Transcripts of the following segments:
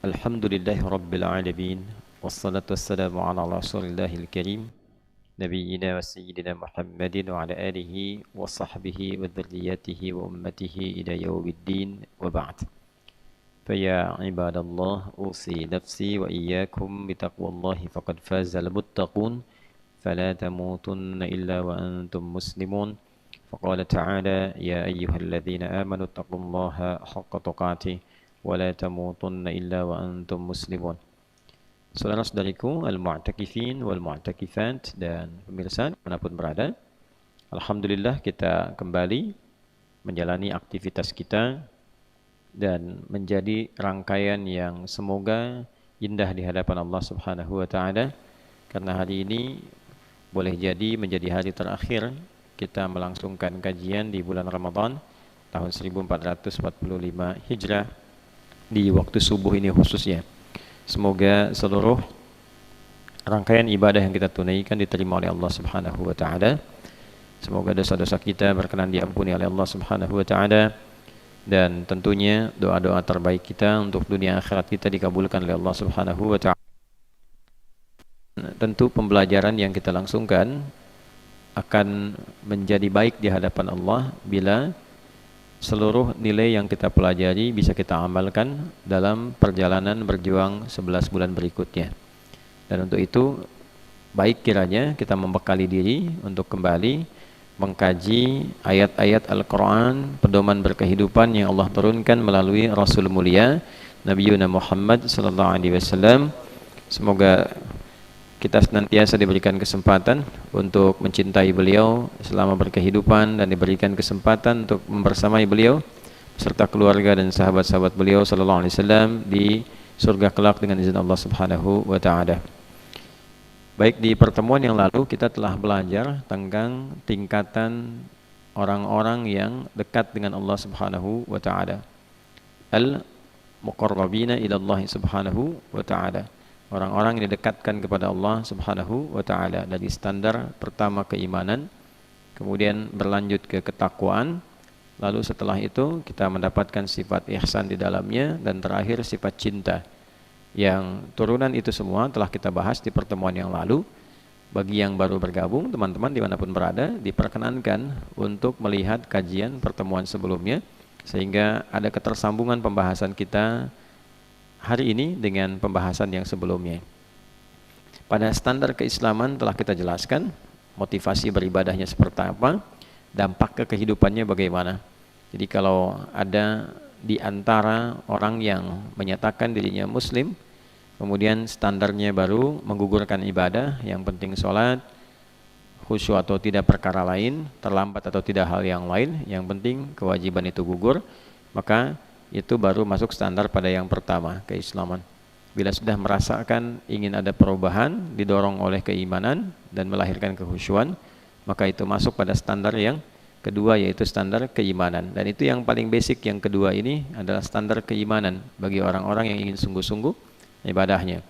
Alhamdulillahi Rabbil Alamin. Wassalatu wassalamu ala Rasulillahil Karim Nabiyyina wa Sayyidina Muhammadin wa ala alihi wa sahbihi wa dhurriyyatihi wa ummatihi ila yawmiddin wa ba'd. Faya ibadallah usi nafsi wa iyyakum bitaqwallahi faqad fazal muttaqun fala tamutunna illa wa antum muslimun. Faqala ta'ala ya ayyuhalladzina amanu taqullaha haqqa tuqatih wa la tamutunna illa wa antum muslimun. Saudara-saudariku al-mu'takifin wal mu'takifat dan pemirsa dimanapun berada, alhamdulillah kita kembali menjalani aktivitas kita dan menjadi rangkaian yang semoga indah di hadapan Allah Subhanahu wa taala, karena hari ini boleh jadi menjadi hari terakhir kita melangsungkan kajian di bulan Ramadan tahun 1445 Hijrah di waktu subuh ini khususnya. Semoga seluruh rangkaian ibadah yang kita tunaikan diterima oleh Allah Subhanahu wa taala. Semoga dosa-dosa kita berkenan diampuni oleh Allah Subhanahu wa taala, dan tentunya doa-doa terbaik kita untuk dunia akhirat kita dikabulkan oleh Allah Subhanahu wa taala. Tentu pembelajaran yang kita langsungkan akan menjadi baik di hadapan Allah bila seluruh nilai yang kita pelajari bisa kita amalkan dalam perjalanan berjuang 11 bulan berikutnya. Dan untuk itu baik kiranya kita membekali diri untuk kembali mengkaji ayat-ayat Al-Quran, pedoman berkehidupan yang Allah turunkan melalui Rasul mulia Nabi Muhammad SAW. Semoga kita senantiasa diberikan kesempatan untuk mencintai beliau selama berkehidupan dan diberikan kesempatan untuk membersamai beliau serta keluarga dan sahabat-sahabat beliau sallallahu alaihi wasallam di surga kelak dengan izin Allah Subhanahu wa taala. Baik, di pertemuan yang lalu kita telah belajar tentang tingkatan orang-orang yang dekat dengan Allah Subhanahu wa taala. Al-muqarrabina ila Allah Subhanahu wa taala. Orang-orang yang didekatkan kepada Allah Subhanahu wa taala, dari standar pertama keimanan, kemudian berlanjut ke ketakwaan, lalu setelah itu kita mendapatkan sifat ihsan di dalamnya, dan terakhir sifat cinta. Yang turunan itu semua telah kita bahas di pertemuan yang lalu. Bagi yang baru bergabung, teman-teman dimanapun berada, diperkenankan untuk melihat kajian pertemuan sebelumnya, sehingga ada ketersambungan pembahasan kita hari ini dengan pembahasan yang sebelumnya. Pada standar keislaman telah kita jelaskan motivasi beribadahnya seperti apa, dampak ke kehidupannya bagaimana. Jadi kalau ada di antara orang yang menyatakan dirinya muslim, kemudian standarnya baru menggugurkan ibadah, yang penting sholat, khusyuk atau tidak perkara lain, terlambat atau tidak hal yang lain, yang penting kewajiban itu gugur, maka itu baru masuk standar pada yang pertama, keislaman. Bila sudah merasakan ingin ada perubahan, didorong oleh keimanan dan melahirkan kehusyuan, maka itu masuk pada standar yang kedua, yaitu standar keimanan. Dan itu yang paling basic, yang kedua ini adalah standar keimanan bagi orang-orang yang ingin sungguh-sungguh ibadahnya.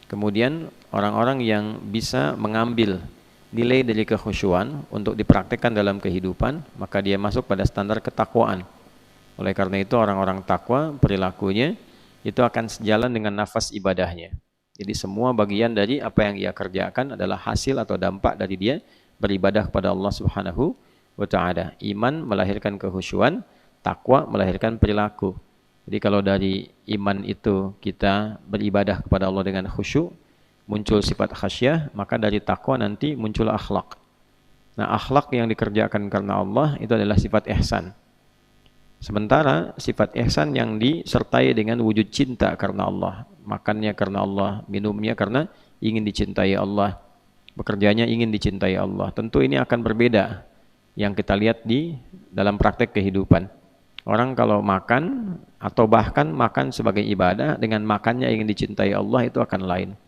Kemudian orang-orang yang bisa mengambil nilai dari kehusyuan untuk dipraktikkan dalam kehidupan, maka dia masuk pada standar ketakwaan. Oleh karena itu orang-orang takwa perilakunya itu akan sejalan dengan nafas ibadahnya. Jadi semua bagian dari apa yang ia kerjakan adalah hasil atau dampak dari dia beribadah kepada Allah Subhanahu wa taala. Iman melahirkan kehusyuan, takwa melahirkan perilaku. Jadi kalau dari iman itu kita beribadah kepada Allah dengan khusyuk, muncul sifat khasyah, maka dari takwa nanti muncul akhlak. Nah, akhlak yang dikerjakan karena Allah itu adalah sifat ihsan. Sementara sifat ihsan yang disertai dengan wujud cinta karena Allah, makannya karena Allah, minumnya karena ingin dicintai Allah, bekerjanya ingin dicintai Allah. Tentu ini akan berbeda yang kita lihat di dalam praktek kehidupan. Orang kalau makan atau bahkan makan sebagai ibadah dengan makannya ingin dicintai Allah, itu akan lain.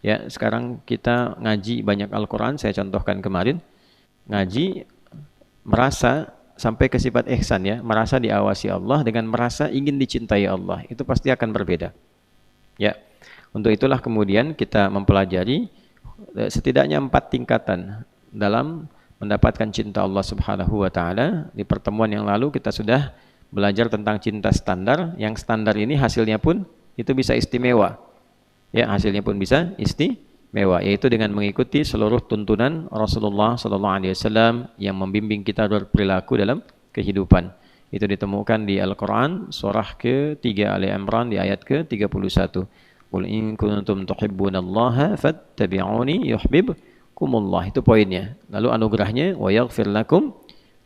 Ya, sekarang kita ngaji banyak Al-Quran, saya contohkan kemarin, ngaji merasa sampai ke sifat ihsan, ya, merasa diawasi Allah dengan merasa ingin dicintai Allah, itu pasti akan berbeda. Ya, untuk itulah kemudian kita mempelajari setidaknya 4 tingkatan dalam mendapatkan cinta Allah Subhanahu wa taala. Di pertemuan yang lalu kita sudah belajar tentang cinta standar, yang standar ini hasilnya pun itu bisa istimewa. Ya, hasilnya pun bisa istimewa, yaitu dengan mengikuti seluruh tuntunan Rasulullah sallallahu alaihi wasallam yang membimbing kita berperilaku dalam kehidupan. Itu ditemukan di Al-Qur'an surah ke-3 Ali Imran di ayat ke-31. Qul in kuntum tuhibbunallaha fattabi'uni yuhibbukumullah. Itu poinnya. Lalu anugerahnya wa yaghfir lakum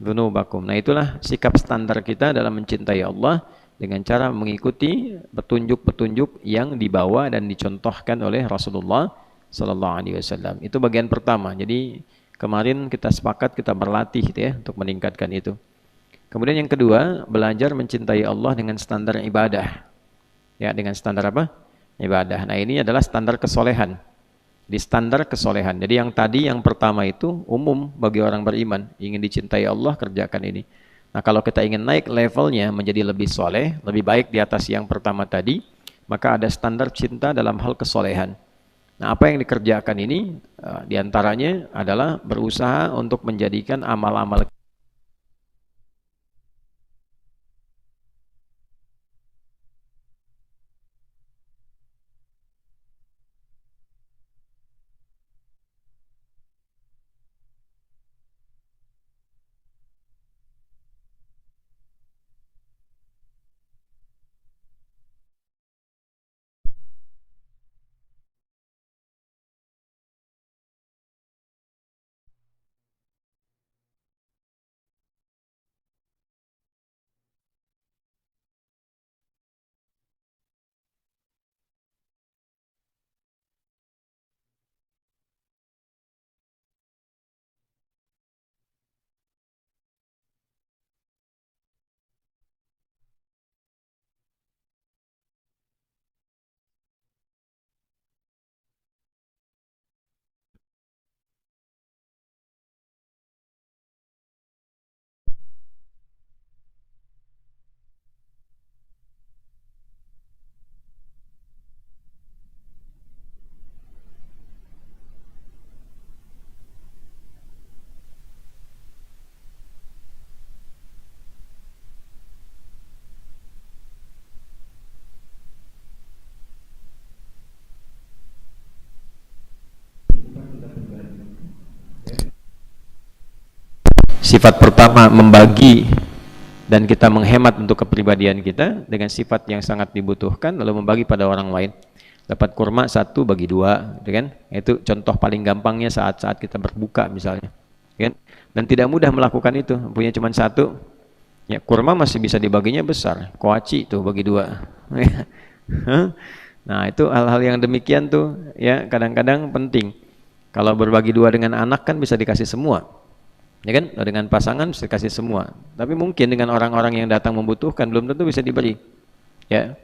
dzunubakum. Nah, itulah sikap standar kita dalam mencintai Allah dengan cara mengikuti petunjuk-petunjuk yang dibawa dan dicontohkan oleh Rasulullah sallallahu alaihi wasallam. Itu bagian pertama. Jadi kemarin kita sepakat kita berlatih gitu ya untuk meningkatkan itu. Kemudian yang kedua, belajar mencintai Allah dengan standar ibadah. Ya, dengan standar apa? Ibadah. Nah, ini adalah standar kesolehan. Di standar kesolehan. Jadi yang tadi yang pertama itu umum bagi orang beriman, ingin dicintai Allah, kerjakan ini. Nah, kalau kita ingin naik levelnya menjadi lebih soleh, lebih baik di atas yang pertama tadi, maka ada standar cinta dalam hal kesolehan. Nah, apa yang dikerjakan ini diantaranya adalah berusaha untuk menjadikan amal-amal sifat pertama membagi dan kita menghemat untuk kepribadian kita dengan sifat yang sangat dibutuhkan, lalu membagi pada orang lain. Dapat kurma 1 bagi 2, kan? Itu contoh paling gampangnya saat-saat kita berbuka misalnya, kan? Dan tidak mudah melakukan itu, punya cuma 1. Ya, kurma masih bisa dibaginya besar, koaci tuh bagi 2. Nah, itu hal-hal yang demikian tuh ya kadang-kadang penting. Kalau berbagi 2 dengan anak kan bisa dikasih semua. Ya kan? Dengan pasangan bisa dikasih semua. Tapi mungkin dengan orang-orang yang datang membutuhkan belum tentu bisa diberi. Ya.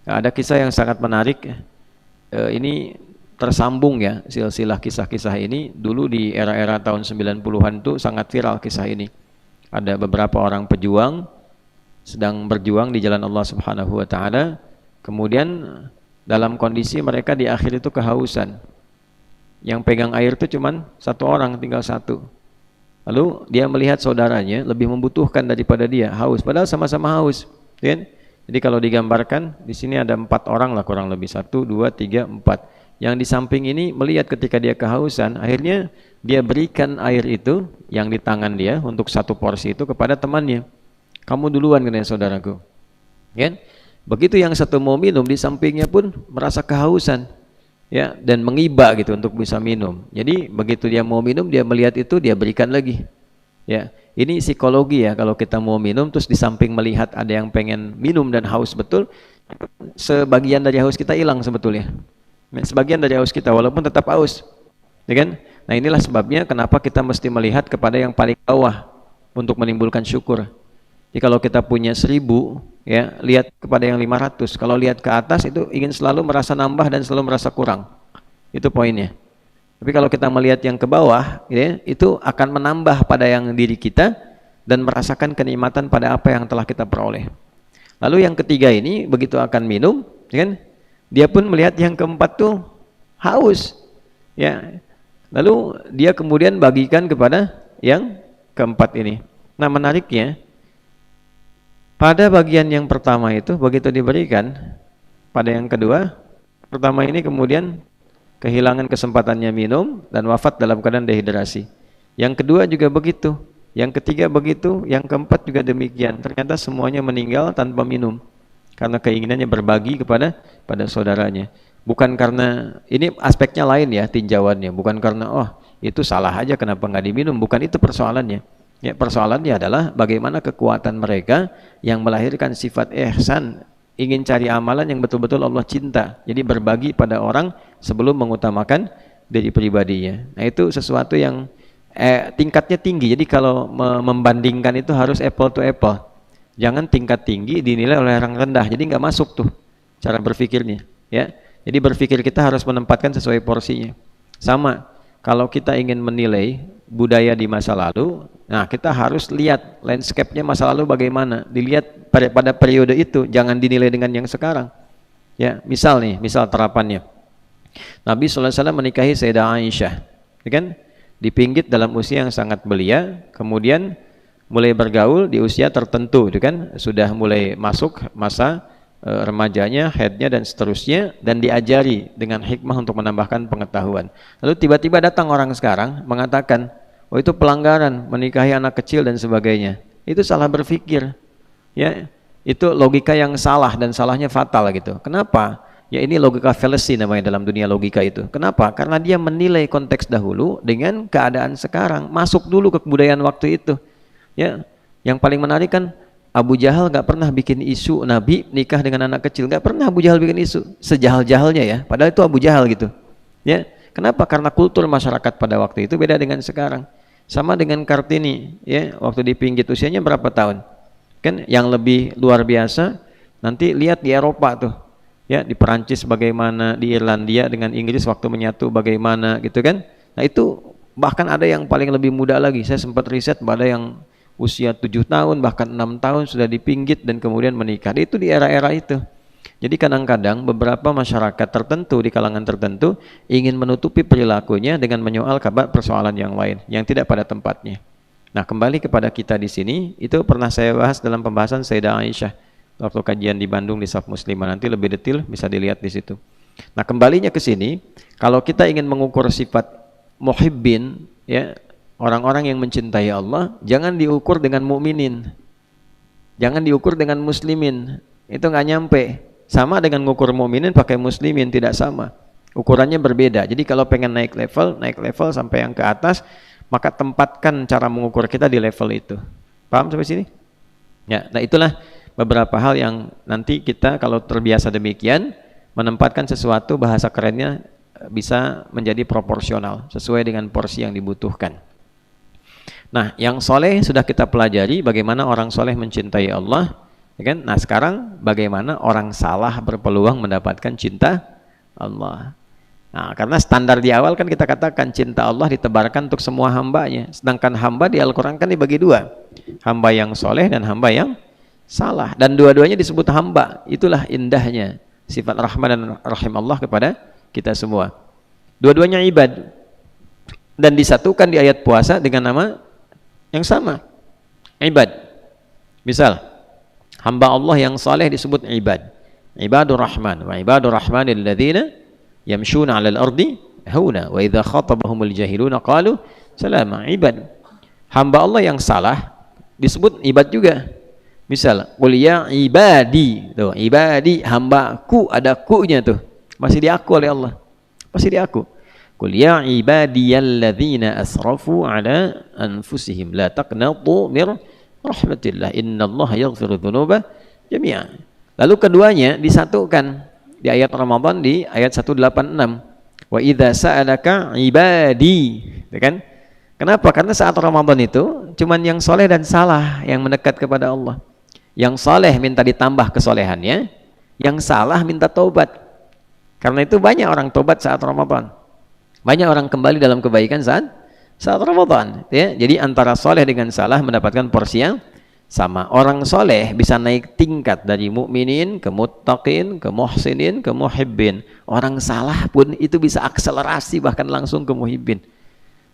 Ada kisah yang sangat menarik. Ini tersambung ya, silsilah kisah-kisah ini. Dulu di era-era tahun 90-an itu sangat viral kisah ini. Ada beberapa orang pejuang sedang berjuang di jalan Allah Subhanahu wa taala. Kemudian dalam kondisi mereka di akhir itu kehausan. Yang pegang air itu cuman 1 orang, tinggal 1. Lalu dia melihat saudaranya lebih membutuhkan daripada dia, haus, padahal sama-sama haus, kan? Jadi kalau digambarkan di sini ada 4 orang lah kurang lebih, 1, 2, 3, 4. Yang di samping ini melihat ketika dia kehausan, akhirnya dia berikan air itu yang di tangan dia untuk 1 porsi itu kepada temannya. Kamu duluan katanya saudaraku, kan? Begitu yang satu mau minum, di sampingnya pun merasa kehausan. Ya, dan mengiba gitu untuk bisa minum. Jadi begitu dia mau minum, dia melihat itu, dia berikan lagi. Ya, ini psikologi ya. Kalau kita mau minum terus di samping melihat ada yang pengen minum dan haus betul, sebagian dari haus kita hilang sebetulnya. Sebagian dari haus kita walaupun tetap haus, ya kan? Nah, inilah sebabnya kenapa kita mesti melihat kepada yang paling bawah untuk menimbulkan syukur. Jadi kalau kita punya 1000, ya, lihat kepada yang 500. Kalau lihat ke atas itu ingin selalu merasa nambah dan selalu merasa kurang. Itu poinnya. Tapi kalau kita melihat yang ke bawah, ya, itu akan menambah pada yang diri kita dan merasakan kenikmatan pada apa yang telah kita peroleh. Lalu yang ketiga ini begitu akan minum, ya kan? Dia pun melihat yang keempat tuh haus. Ya. Lalu dia kemudian bagikan kepada yang keempat ini. Nah, menariknya pada bagian yang pertama itu begitu diberikan, pada yang kedua. Pertama ini kemudian kehilangan kesempatannya minum dan wafat dalam keadaan dehidrasi. Yang kedua juga begitu, yang ketiga begitu, yang keempat juga demikian. Ternyata semuanya meninggal tanpa minum karena keinginannya berbagi pada saudaranya. Bukan karena, ini aspeknya lain ya tinjauannya, bukan karena oh itu salah aja kenapa nggak diminum, bukan itu persoalannya. Ya, persoalannya adalah bagaimana kekuatan mereka yang melahirkan sifat ihsan, ingin cari amalan yang betul-betul Allah cinta. Jadi berbagi pada orang sebelum mengutamakan diri pribadinya. Nah, itu sesuatu yang tingkatnya tinggi. Jadi kalau membandingkan itu harus apple to apple. Jangan tingkat tinggi dinilai oleh orang rendah. Jadi nggak masuk tuh cara berpikirnya. Ya, jadi berpikir kita harus menempatkan sesuai porsinya. Sama, kalau kita ingin menilai budaya di masa lalu, nah kita harus lihat landscape-nya masa lalu bagaimana, dilihat pada periode itu, jangan dinilai dengan yang sekarang. Ya, misal terapannya, Nabi SAW menikahi Sayyidah Aisyah, ya kan? Dipinggit dalam usia yang sangat belia, kemudian mulai bergaul di usia tertentu, ya kan? Sudah mulai masuk masa remajanya, haidnya dan seterusnya, dan diajari dengan hikmah untuk menambahkan pengetahuan. Lalu tiba-tiba datang orang sekarang mengatakan, oh itu pelanggaran, menikahi anak kecil dan sebagainya. Itu salah berpikir. Ya, itu logika yang salah dan salahnya fatal gitu. Kenapa? Ya ini logika fallacy namanya dalam dunia logika itu. Kenapa? Karena dia menilai konteks dahulu dengan keadaan sekarang. Masuk dulu ke kebudayaan waktu itu. Ya, yang paling menarik kan Abu Jahal gak pernah bikin isu Nabi nikah dengan anak kecil, gak pernah Abu Jahal bikin isu, sejahal-jahalnya ya, padahal itu Abu Jahal gitu. Ya, kenapa? Karena kultur masyarakat pada waktu itu beda dengan sekarang. Sama dengan Kartini, ya, waktu dipinggit usianya berapa tahun? Kan yang lebih luar biasa, nanti lihat di Eropa tuh, ya, di Perancis bagaimana, di Irlandia dengan Inggris waktu menyatu bagaimana gitu kan. Nah itu bahkan ada yang paling lebih muda lagi, saya sempat riset pada yang usia 7 tahun bahkan 6 tahun sudah dipinggit dan kemudian menikah. Itu di era-era itu. Jadi kadang-kadang beberapa masyarakat tertentu di kalangan tertentu ingin menutupi perilakunya dengan menyoal kabar persoalan yang lain yang tidak pada tempatnya. Nah, kembali kepada kita di sini, itu pernah saya bahas dalam pembahasan Sayyidah Aisyah waktu kajian di Bandung di Saf Muslimah, nanti lebih detail bisa dilihat di situ. Nah, kembalinya ke sini, kalau kita ingin mengukur sifat muhibbin, ya, orang-orang yang mencintai Allah, jangan diukur dengan mukminin, jangan diukur dengan muslimin, itu nggak nyampe. Sama dengan ngukur mukminin pakai muslimin, tidak sama, ukurannya berbeda. Jadi kalau pengen naik level sampai yang ke atas, maka tempatkan cara mengukur kita di level itu. Paham sampai sini? Ya, nah itulah beberapa hal yang nanti kita kalau terbiasa demikian, menempatkan sesuatu, bahasa kerennya bisa menjadi proporsional sesuai dengan porsi yang dibutuhkan. Nah, yang soleh sudah kita pelajari bagaimana orang soleh mencintai Allah, ya kan? Nah, sekarang bagaimana orang salah berpeluang mendapatkan cinta Allah. Nah, karena standar di awal kan kita katakan cinta Allah ditebarkan untuk semua hambanya. Sedangkan hamba di Al-Quran kan dibagi dua, hamba yang soleh dan hamba yang salah. Dan dua-duanya disebut hamba. Itulah indahnya sifat rahman dan rahim Allah kepada kita semua. Dua-duanya ibad. Dan disatukan di ayat puasa dengan nama yang sama, ibad. Misal hamba Allah yang saleh disebut ibad, ibadur rahman, wa ibadur rahmanil ladzina yamshuna 'alal ardi hauna wa idza khatabahumul jahiluna qalu salama. Ibad. Hamba Allah yang salah disebut ibad juga. Misal qul ya ibadi, tuh ibadi, hambaku, ada ku-nya tuh, masih diaku oleh Allah, masih diaku. Qul ya ibadiyalladzina asrafu ala anfusihim la taqnatu mir rahmatillah innallaha yaghfiru dzunuba jami'a. Lalu keduanya disatukan di ayat Ramadan di ayat 186. Wa idza sa'alaka ibadi, ya kan? Kenapa? Karena saat Ramadan itu cuman yang soleh dan salah yang mendekat kepada Allah. Yang soleh minta ditambah kesolehannya, yang salah minta taubat. Karena itu banyak orang taubat saat Ramadan. Banyak orang kembali dalam kebaikan saat Ramadan, ya. Jadi antara soleh dengan salah mendapatkan porsi yang sama. Orang soleh bisa naik tingkat dari mukminin ke muttaqin, ke muhsinin, ke muhibbin. Orang salah pun itu bisa akselerasi bahkan langsung ke muhibbin.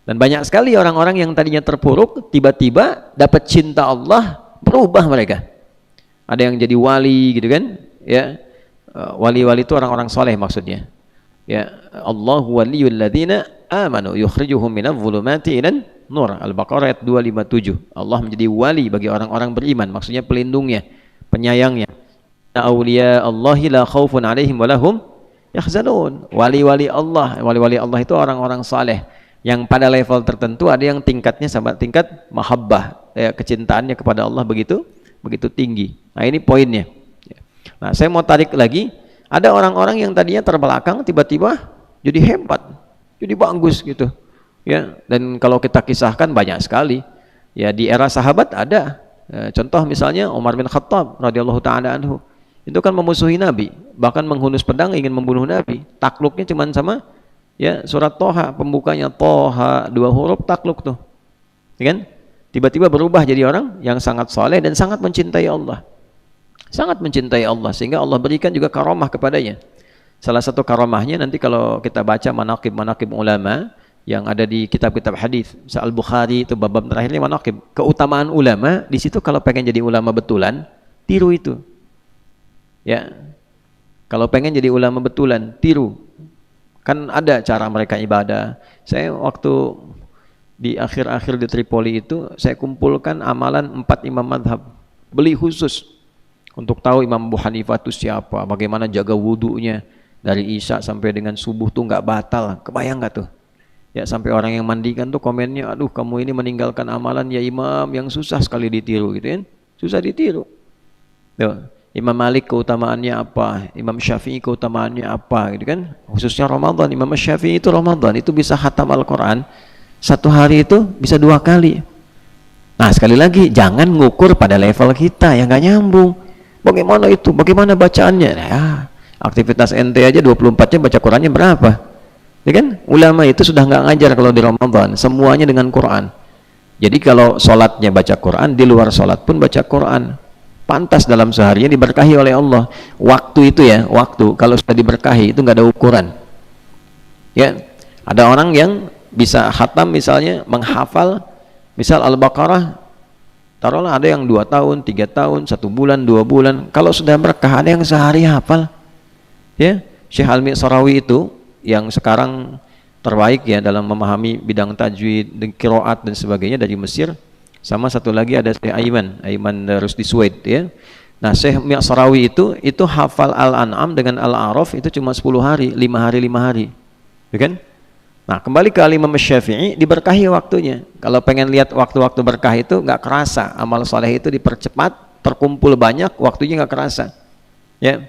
Dan banyak sekali orang-orang yang tadinya terpuruk tiba-tiba dapat cinta Allah, berubah mereka. Ada yang jadi wali gitu kan, ya. wali-wali itu orang-orang soleh maksudnya. Ya, Allahu waliyul ladzina amanu yukhrijuhum minadh dhulumati ilan nur. Al-Baqarah ayat 257. Allah menjadi wali bagi orang-orang beriman, maksudnya pelindungnya, penyayangnya. Auliya Allahi la khaufun alaihim wa lahum yahzanun. Wali-wali Allah itu orang-orang saleh yang pada level tertentu ada yang tingkatnya sampai tingkat mahabbah, ya, kecintaannya kepada Allah begitu tinggi. Nah, ini poinnya. Nah, saya mau tarik lagi, ada orang-orang yang tadinya terbelakang tiba-tiba jadi hebat, jadi bagus gitu. Ya, dan kalau kita kisahkan banyak sekali. Ya, di era sahabat ada. Contoh misalnya Umar bin Khattab radhiyallahu taala anhu. Itu kan memusuhi Nabi, bahkan menghunus pedang ingin membunuh Nabi. Takluknya cuma sama ya surat Toha, pembukanya Toha, 2 huruf takluk tuh. Ya kan? Tiba-tiba berubah jadi orang yang sangat saleh dan sangat mencintai Allah. Sangat mencintai Allah sehingga Allah berikan juga karamah kepadanya. Salah satu karamahnya nanti kalau kita baca manaqib ulama yang ada di kitab-kitab hadis, Al-Bukhari itu bab terakhirnya manaqib. Keutamaan ulama di situ, kalau pengen jadi ulama betulan, tiru itu. Ya. Kalau pengen jadi ulama betulan, tiru. Kan ada cara mereka ibadah. Saya waktu di akhir-akhir di Tripoli itu, saya kumpulkan amalan 4 imam madhab. Beli khusus untuk tahu Imam Abu Hanifah itu siapa, bagaimana jaga wudunya dari Isya sampai dengan subuh tuh nggak batal. Kebayang nggak tuh? Ya, sampai orang yang mandikan tuh komennya, aduh kamu ini meninggalkan amalan ya imam yang susah sekali ditiru gitu kan? Susah ditiru. Tuh. Imam Malik keutamaannya apa? Imam Syafi'i keutamaannya apa gitu kan? Khususnya Ramadan, Imam Syafi'i itu Ramadan itu bisa khatam Al-Quran 1 hari itu bisa 2 kali. Nah, sekali lagi jangan ngukur pada level kita yang nggak nyambung. Bagaimana itu? Bagaimana bacaannya? Nah, aktivitas ente aja 24 jam baca Qurannya berapa? Ya kan? Ulama itu sudah nggak ngajar kalau di Ramadan, semuanya dengan Quran. Jadi kalau sholatnya baca Quran, di luar sholat pun baca Quran. Pantas dalam seharinya diberkahi oleh Allah. Waktu itu ya, waktu kalau sudah diberkahi itu nggak ada ukuran. Ya, ada orang yang bisa khatam misalnya menghafal misal Al-Baqarah. Taruhlah ada yang 2 tahun, 3 tahun, 1 bulan, 2 bulan. Kalau sudah berkah ada yang sehari hafal. Ya, Syekh Al-Mi'sarawi itu yang sekarang terbaik ya dalam memahami bidang tajwid, qiraat dan sebagainya dari Mesir. Sama satu lagi ada Syekh Aiman Rusdi Suwaid ya. Nah, Syekh Mi'sarawi itu hafal Al-An'am dengan Al-A'raf itu cuma 10 hari, 5 hari. Ya kan? Nah, kembali ke Imam Syafi'i, diberkahi waktunya. Kalau pengen lihat waktu-waktu berkah itu nggak kerasa, amal soleh itu dipercepat, terkumpul banyak, waktunya nggak kerasa. Ya,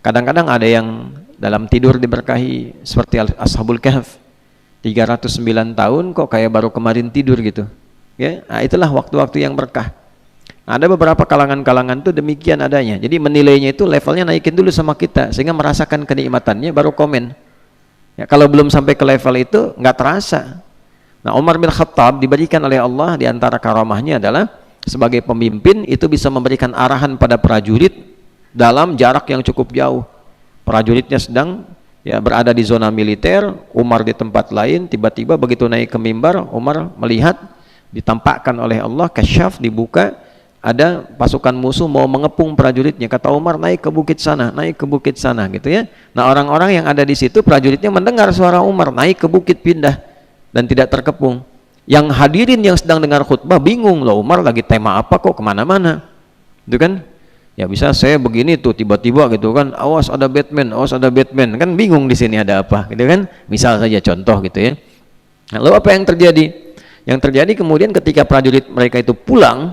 kadang-kadang ada yang dalam tidur diberkahi, seperti Ashabul Kahf, 309 tahun kok kayak baru kemarin tidur gitu. Ya, nah, itulah waktu-waktu yang berkah. Nah, ada beberapa kalangan-kalangan tuh demikian adanya. Jadi menilainya itu levelnya naikin dulu sama kita, sehingga merasakan kenikmatannya, baru komen. Ya, kalau belum sampai ke level itu nggak terasa. Nah, Umar bin Khattab diberikan oleh Allah di antara karamahnya adalah sebagai pemimpin itu bisa memberikan arahan pada prajurit dalam jarak yang cukup jauh. Prajuritnya sedang ya berada di zona militer, Umar di tempat lain, tiba-tiba begitu naik ke mimbar, Umar melihat ditampakkan oleh Allah, kasyaf, dibuka, ada pasukan musuh mau mengepung prajuritnya. Kata Umar, naik ke bukit sana gitu ya. Nah, orang-orang yang ada di situ prajuritnya mendengar suara Umar, naik ke bukit, pindah dan tidak terkepung. Yang hadirin yang sedang dengar khutbah bingung, loh Umar lagi tema apa kok kemana-mana itu kan. Ya bisa saya begini tuh tiba-tiba gitu kan, awas ada Batman kan, bingung di sini ada apa gitu kan, misal saja contoh gitu ya. Nah, lalu apa yang terjadi? Yang terjadi kemudian ketika prajurit mereka itu pulang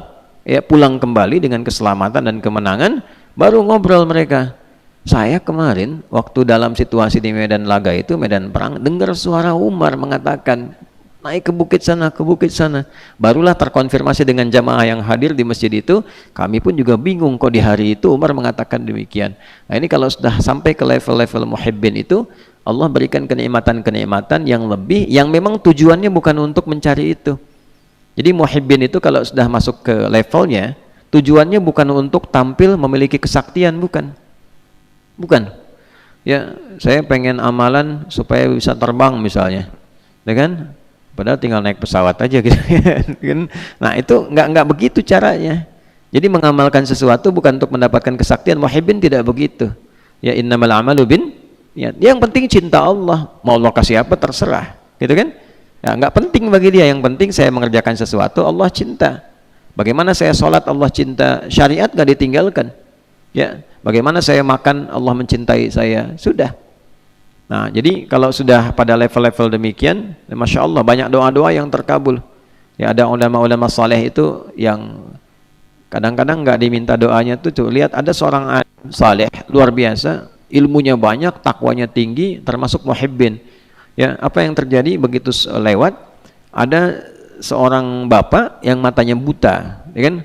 kembali dengan keselamatan dan kemenangan, baru ngobrol mereka. Saya kemarin waktu dalam situasi di medan laga itu, medan perang, dengar suara Umar mengatakan naik ke bukit sana. Barulah terkonfirmasi dengan jamaah yang hadir di masjid itu. Kami pun juga bingung kok di hari itu Umar mengatakan demikian. Nah, ini kalau sudah sampai ke level-level muhibbin itu, Allah berikan kenikmatan-kenikmatan yang lebih, yang memang tujuannya bukan untuk mencari itu. Jadi muhibbin itu kalau sudah masuk ke levelnya, tujuannya bukan untuk tampil memiliki kesaktian, bukan. Ya, saya pengen amalan supaya bisa terbang misalnya, ya kan? Padahal tinggal naik pesawat aja gitu kan. Nah, itu nggak begitu caranya. Jadi mengamalkan sesuatu bukan untuk mendapatkan kesaktian. Muhibbin tidak begitu. Ya innamal amalu bin ya, yang penting cinta Allah, mau Allah kasih apa terserah, gitu kan? Ya, nggak penting bagi dia, yang penting saya mengerjakan sesuatu Allah cinta. Bagaimana saya sholat Allah cinta, syariat nggak ditinggalkan. Ya, bagaimana saya makan Allah mencintai saya, sudah. Nah, jadi kalau sudah pada level-level demikian, masya Allah banyak doa-doa yang terkabul. Ya, ada ulama-ulama saleh itu yang kadang-kadang nggak diminta doanya tuh lihat ada seorang alim saleh luar biasa, ilmunya banyak, takwanya tinggi, termasuk muhibbin. Ya, apa yang terjadi begitu lewat ada seorang bapak yang matanya buta, ya kan?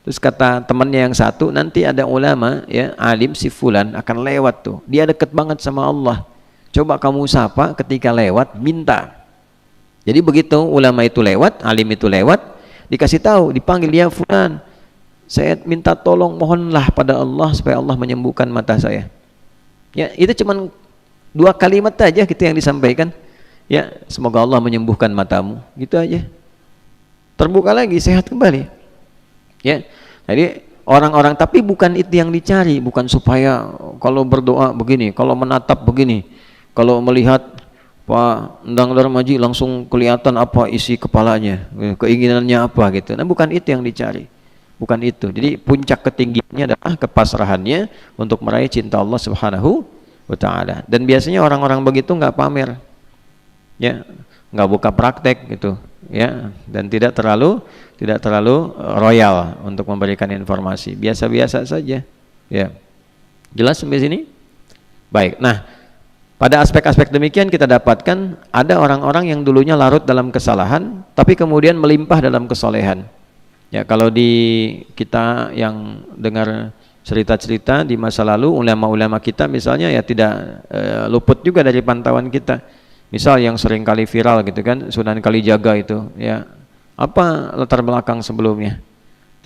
Terus kata temannya yang satu, nanti ada ulama ya, alim si fulan akan lewat tuh. Dia deket banget sama Allah. Coba kamu sapa ketika lewat, minta. Jadi begitu ulama itu lewat, alim itu lewat, dikasih tahu, dipanggil, ya fulan, saya minta tolong, mohonlah pada Allah supaya Allah menyembuhkan mata saya. Ya, itu cuman 2 kalimat aja gitu yang disampaikan. Ya, semoga Allah menyembuhkan matamu, gitu aja. Terbuka lagi, sehat kembali. Ya, jadi orang-orang, tapi bukan itu yang dicari, bukan supaya kalau berdoa begini, kalau menatap begini, kalau melihat Pak Endang Darmaji langsung kelihatan apa isi kepalanya, keinginannya apa gitu. Nah, bukan itu yang dicari. Bukan itu. Jadi puncak ketinggiannya adalah kepasrahannya untuk meraih cinta Allah Subhanahu wa taala. Dan biasanya orang-orang begitu nggak pamer. Ya, nggak buka praktek gitu, ya, dan tidak terlalu royal untuk memberikan informasi. Biasa-biasa saja. Ya. Jelas sampai sini? Baik. Nah, pada aspek-aspek demikian kita dapatkan ada orang-orang yang dulunya larut dalam kesalahan tapi kemudian melimpah dalam kesolehan. Ya, kalau di kita yang dengar cerita-cerita di masa lalu ulama-ulama kita misalnya ya tidak luput juga dari pantauan kita. Misal yang sering kali viral gitu kan, Sunan Kalijaga itu, ya, apa latar belakang sebelumnya?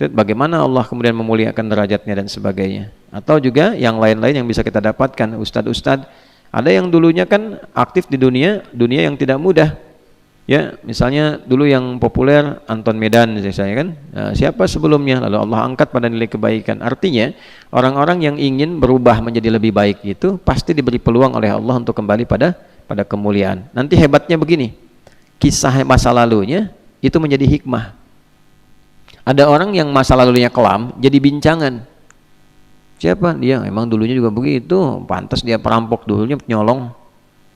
Bagaimana Allah kemudian memuliakan derajatnya dan sebagainya. Atau juga yang lain-lain yang bisa kita dapatkan, ustadz-ustadz, ada yang dulunya kan aktif di dunia yang tidak mudah. Ya, misalnya dulu yang populer Anton Medan misalnya kan, nah, siapa sebelumnya, lalu Allah angkat pada nilai kebaikan. Artinya orang-orang yang ingin berubah menjadi lebih baik itu pasti diberi peluang oleh Allah untuk kembali pada kemuliaan. Nanti hebatnya begini, kisah masa lalunya itu menjadi hikmah. Ada orang yang masa lalunya kelam jadi bincangan. Siapa dia? Emang dulunya juga begitu, pantas dia perampok dulunya, penyolong,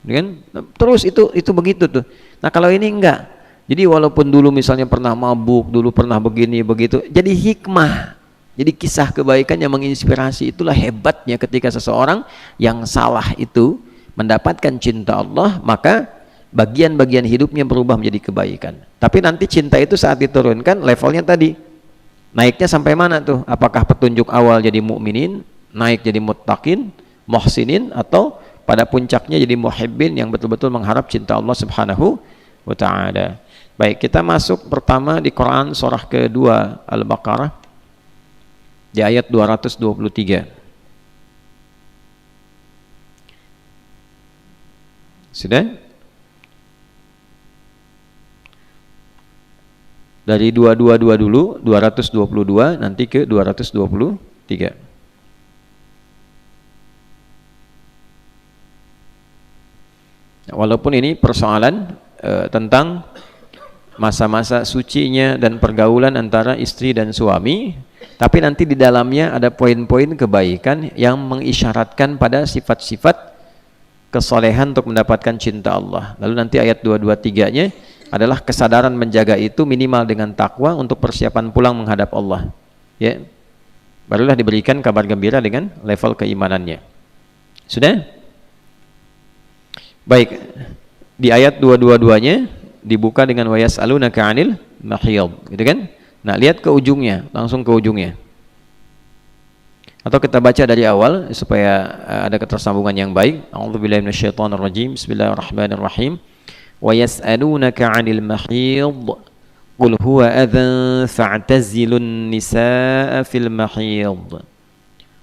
kan? Terus itu begitu tuh. Nah, kalau ini enggak. Jadi walaupun dulu misalnya pernah mabuk, dulu pernah begini begitu, jadi hikmah. Jadi kisah kebaikan yang menginspirasi. Itulah hebatnya ketika seseorang yang salah itu mendapatkan cinta Allah, maka bagian-bagian hidupnya berubah menjadi kebaikan. Tapi nanti cinta itu saat diturunkan levelnya tadi, naiknya sampai mana tuh? Apakah petunjuk awal jadi mukminin, naik jadi muttaqin, muhsinin, atau pada puncaknya jadi muhibbin yang betul-betul mengharap cinta Allah Subhanahu wa taala. Baik, kita masuk pertama di Quran surah kedua Al-Baqarah di ayat 223. Sudah? Dari 222 dulu, 222 nanti ke 223. Walaupun ini persoalan tentang masa-masa sucinya dan pergaulan antara istri dan suami, tapi nanti di dalamnya ada poin-poin kebaikan yang mengisyaratkan pada sifat-sifat kesolehan untuk mendapatkan cinta Allah. Lalu nanti ayat 223-nya adalah kesadaran menjaga itu minimal dengan takwa untuk persiapan pulang menghadap Allah. Ya. Barulah diberikan kabar gembira dengan level keimanannya. Sudah? Baik. Di ayat 222-nya dibuka dengan wa yas'alunaka 'anil mahiyid, gitu kan? Nah, lihat ke ujungnya, langsung ke ujungnya. Atau kita baca dari awal supaya ada ketersambungan yang baik. A'udzubillahi minasyaitonirrajim. Bismillahirrahmanirrahim. Wa yas'alunaka 'anil mahiyid qul huwa adhan fa'tazilun nisaa fil mahiyid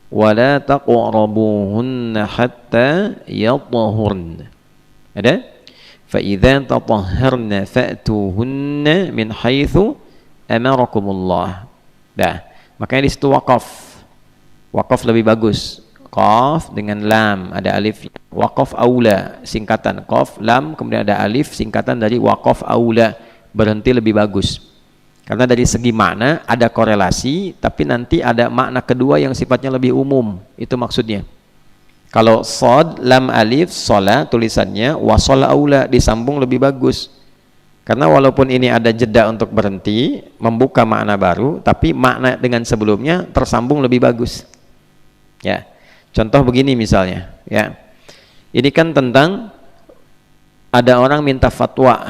wa la taqrabuhunna hatta yatahurna. Ada? Fa idza tatahharna fa'tuhunna min haitsu amarakumullah. Dah, makanya di situ wakaf lebih bagus. Qaf dengan lam, ada alif. Waqaf aula, singkatan qaf, lam, kemudian ada alif, singkatan dari waqaf aula, berhenti lebih bagus. Karena dari segi makna ada korelasi, tapi nanti ada makna kedua yang sifatnya lebih umum. Itu maksudnya. Kalau sod, lam, alif, sola, tulisannya wasola aula, disambung lebih bagus. Karena walaupun ini ada jeda untuk berhenti, membuka makna baru, tapi makna dengan sebelumnya tersambung lebih bagus. Ya, contoh begini misalnya. Ya, ini kan tentang ada orang minta fatwa,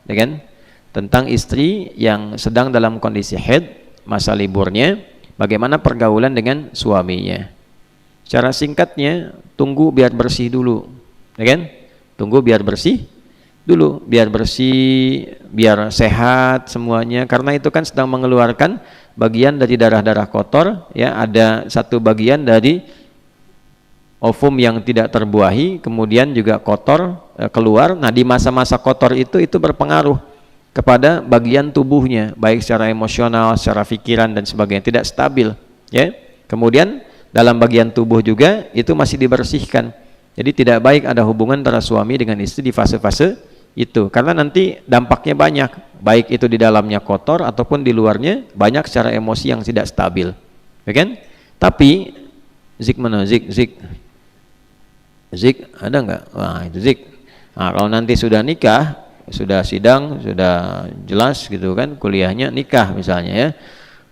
ya kan? Tentang istri yang sedang dalam kondisi haid, masa liburnya, bagaimana pergaulan dengan suaminya. Cara singkatnya, tunggu biar bersih dulu, ya kan? Tunggu biar bersih dulu, biar bersih, biar sehat semuanya, karena itu kan sedang mengeluarkan bagian dari darah-darah kotor, ya, ada satu bagian dari ovum yang tidak terbuahi, kemudian juga kotor keluar. Nah, di masa-masa kotor itu berpengaruh kepada bagian tubuhnya, baik secara emosional, secara pikiran dan sebagainya, tidak stabil, ya. Kemudian dalam bagian tubuh juga itu masih dibersihkan. Jadi tidak baik ada hubungan antara suami dengan istri di fase-fase itu, karena nanti dampaknya banyak, baik itu di dalamnya kotor ataupun di luarnya banyak secara emosi yang tidak stabil, ya kan? Tapi zik mana zik ada nggak? Wah, itu zik. Nah, kalau nanti sudah nikah, sudah sidang, sudah jelas gitu kan, kuliahnya nikah misalnya, ya.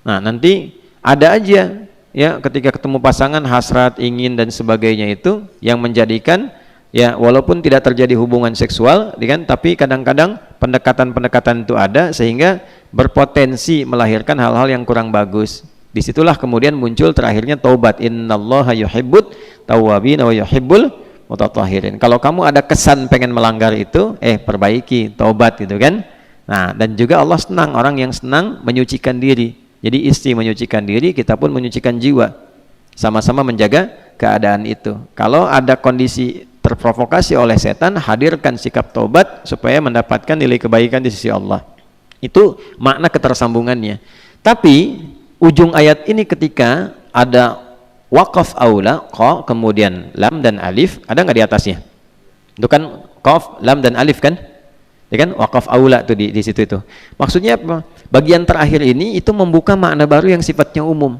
Nah, nanti ada aja, ya, ketika ketemu pasangan hasrat, ingin dan sebagainya itu yang menjadikan, ya, walaupun tidak terjadi hubungan seksual, kan, tapi kadang-kadang pendekatan-pendekatan itu ada sehingga berpotensi melahirkan hal-hal yang kurang bagus. Disitulah kemudian muncul terakhirnya taubat. Innallaha yuhibbut tawwabin wa yuhibbul mutatahhirin. Kalau kamu ada kesan pengen melanggar itu, perbaiki, taubat gitu kan. Nah, dan juga Allah senang orang yang senang menyucikan diri. Jadi istri menyucikan diri, kita pun menyucikan jiwa. Sama-sama menjaga keadaan itu. Kalau ada kondisi terprovokasi oleh setan, hadirkan sikap taubat supaya mendapatkan nilai kebaikan di sisi Allah. Itu makna ketersambungannya. Tapi ujung ayat ini ketika ada waqaf aula, qa, kemudian lam dan alif, ada nggak di atasnya? Itu kan qaf, lam dan alif kan? Ya kan? Waqaf aula tuh di situ itu. Maksudnya apa? Bagian terakhir ini itu membuka makna baru yang sifatnya umum.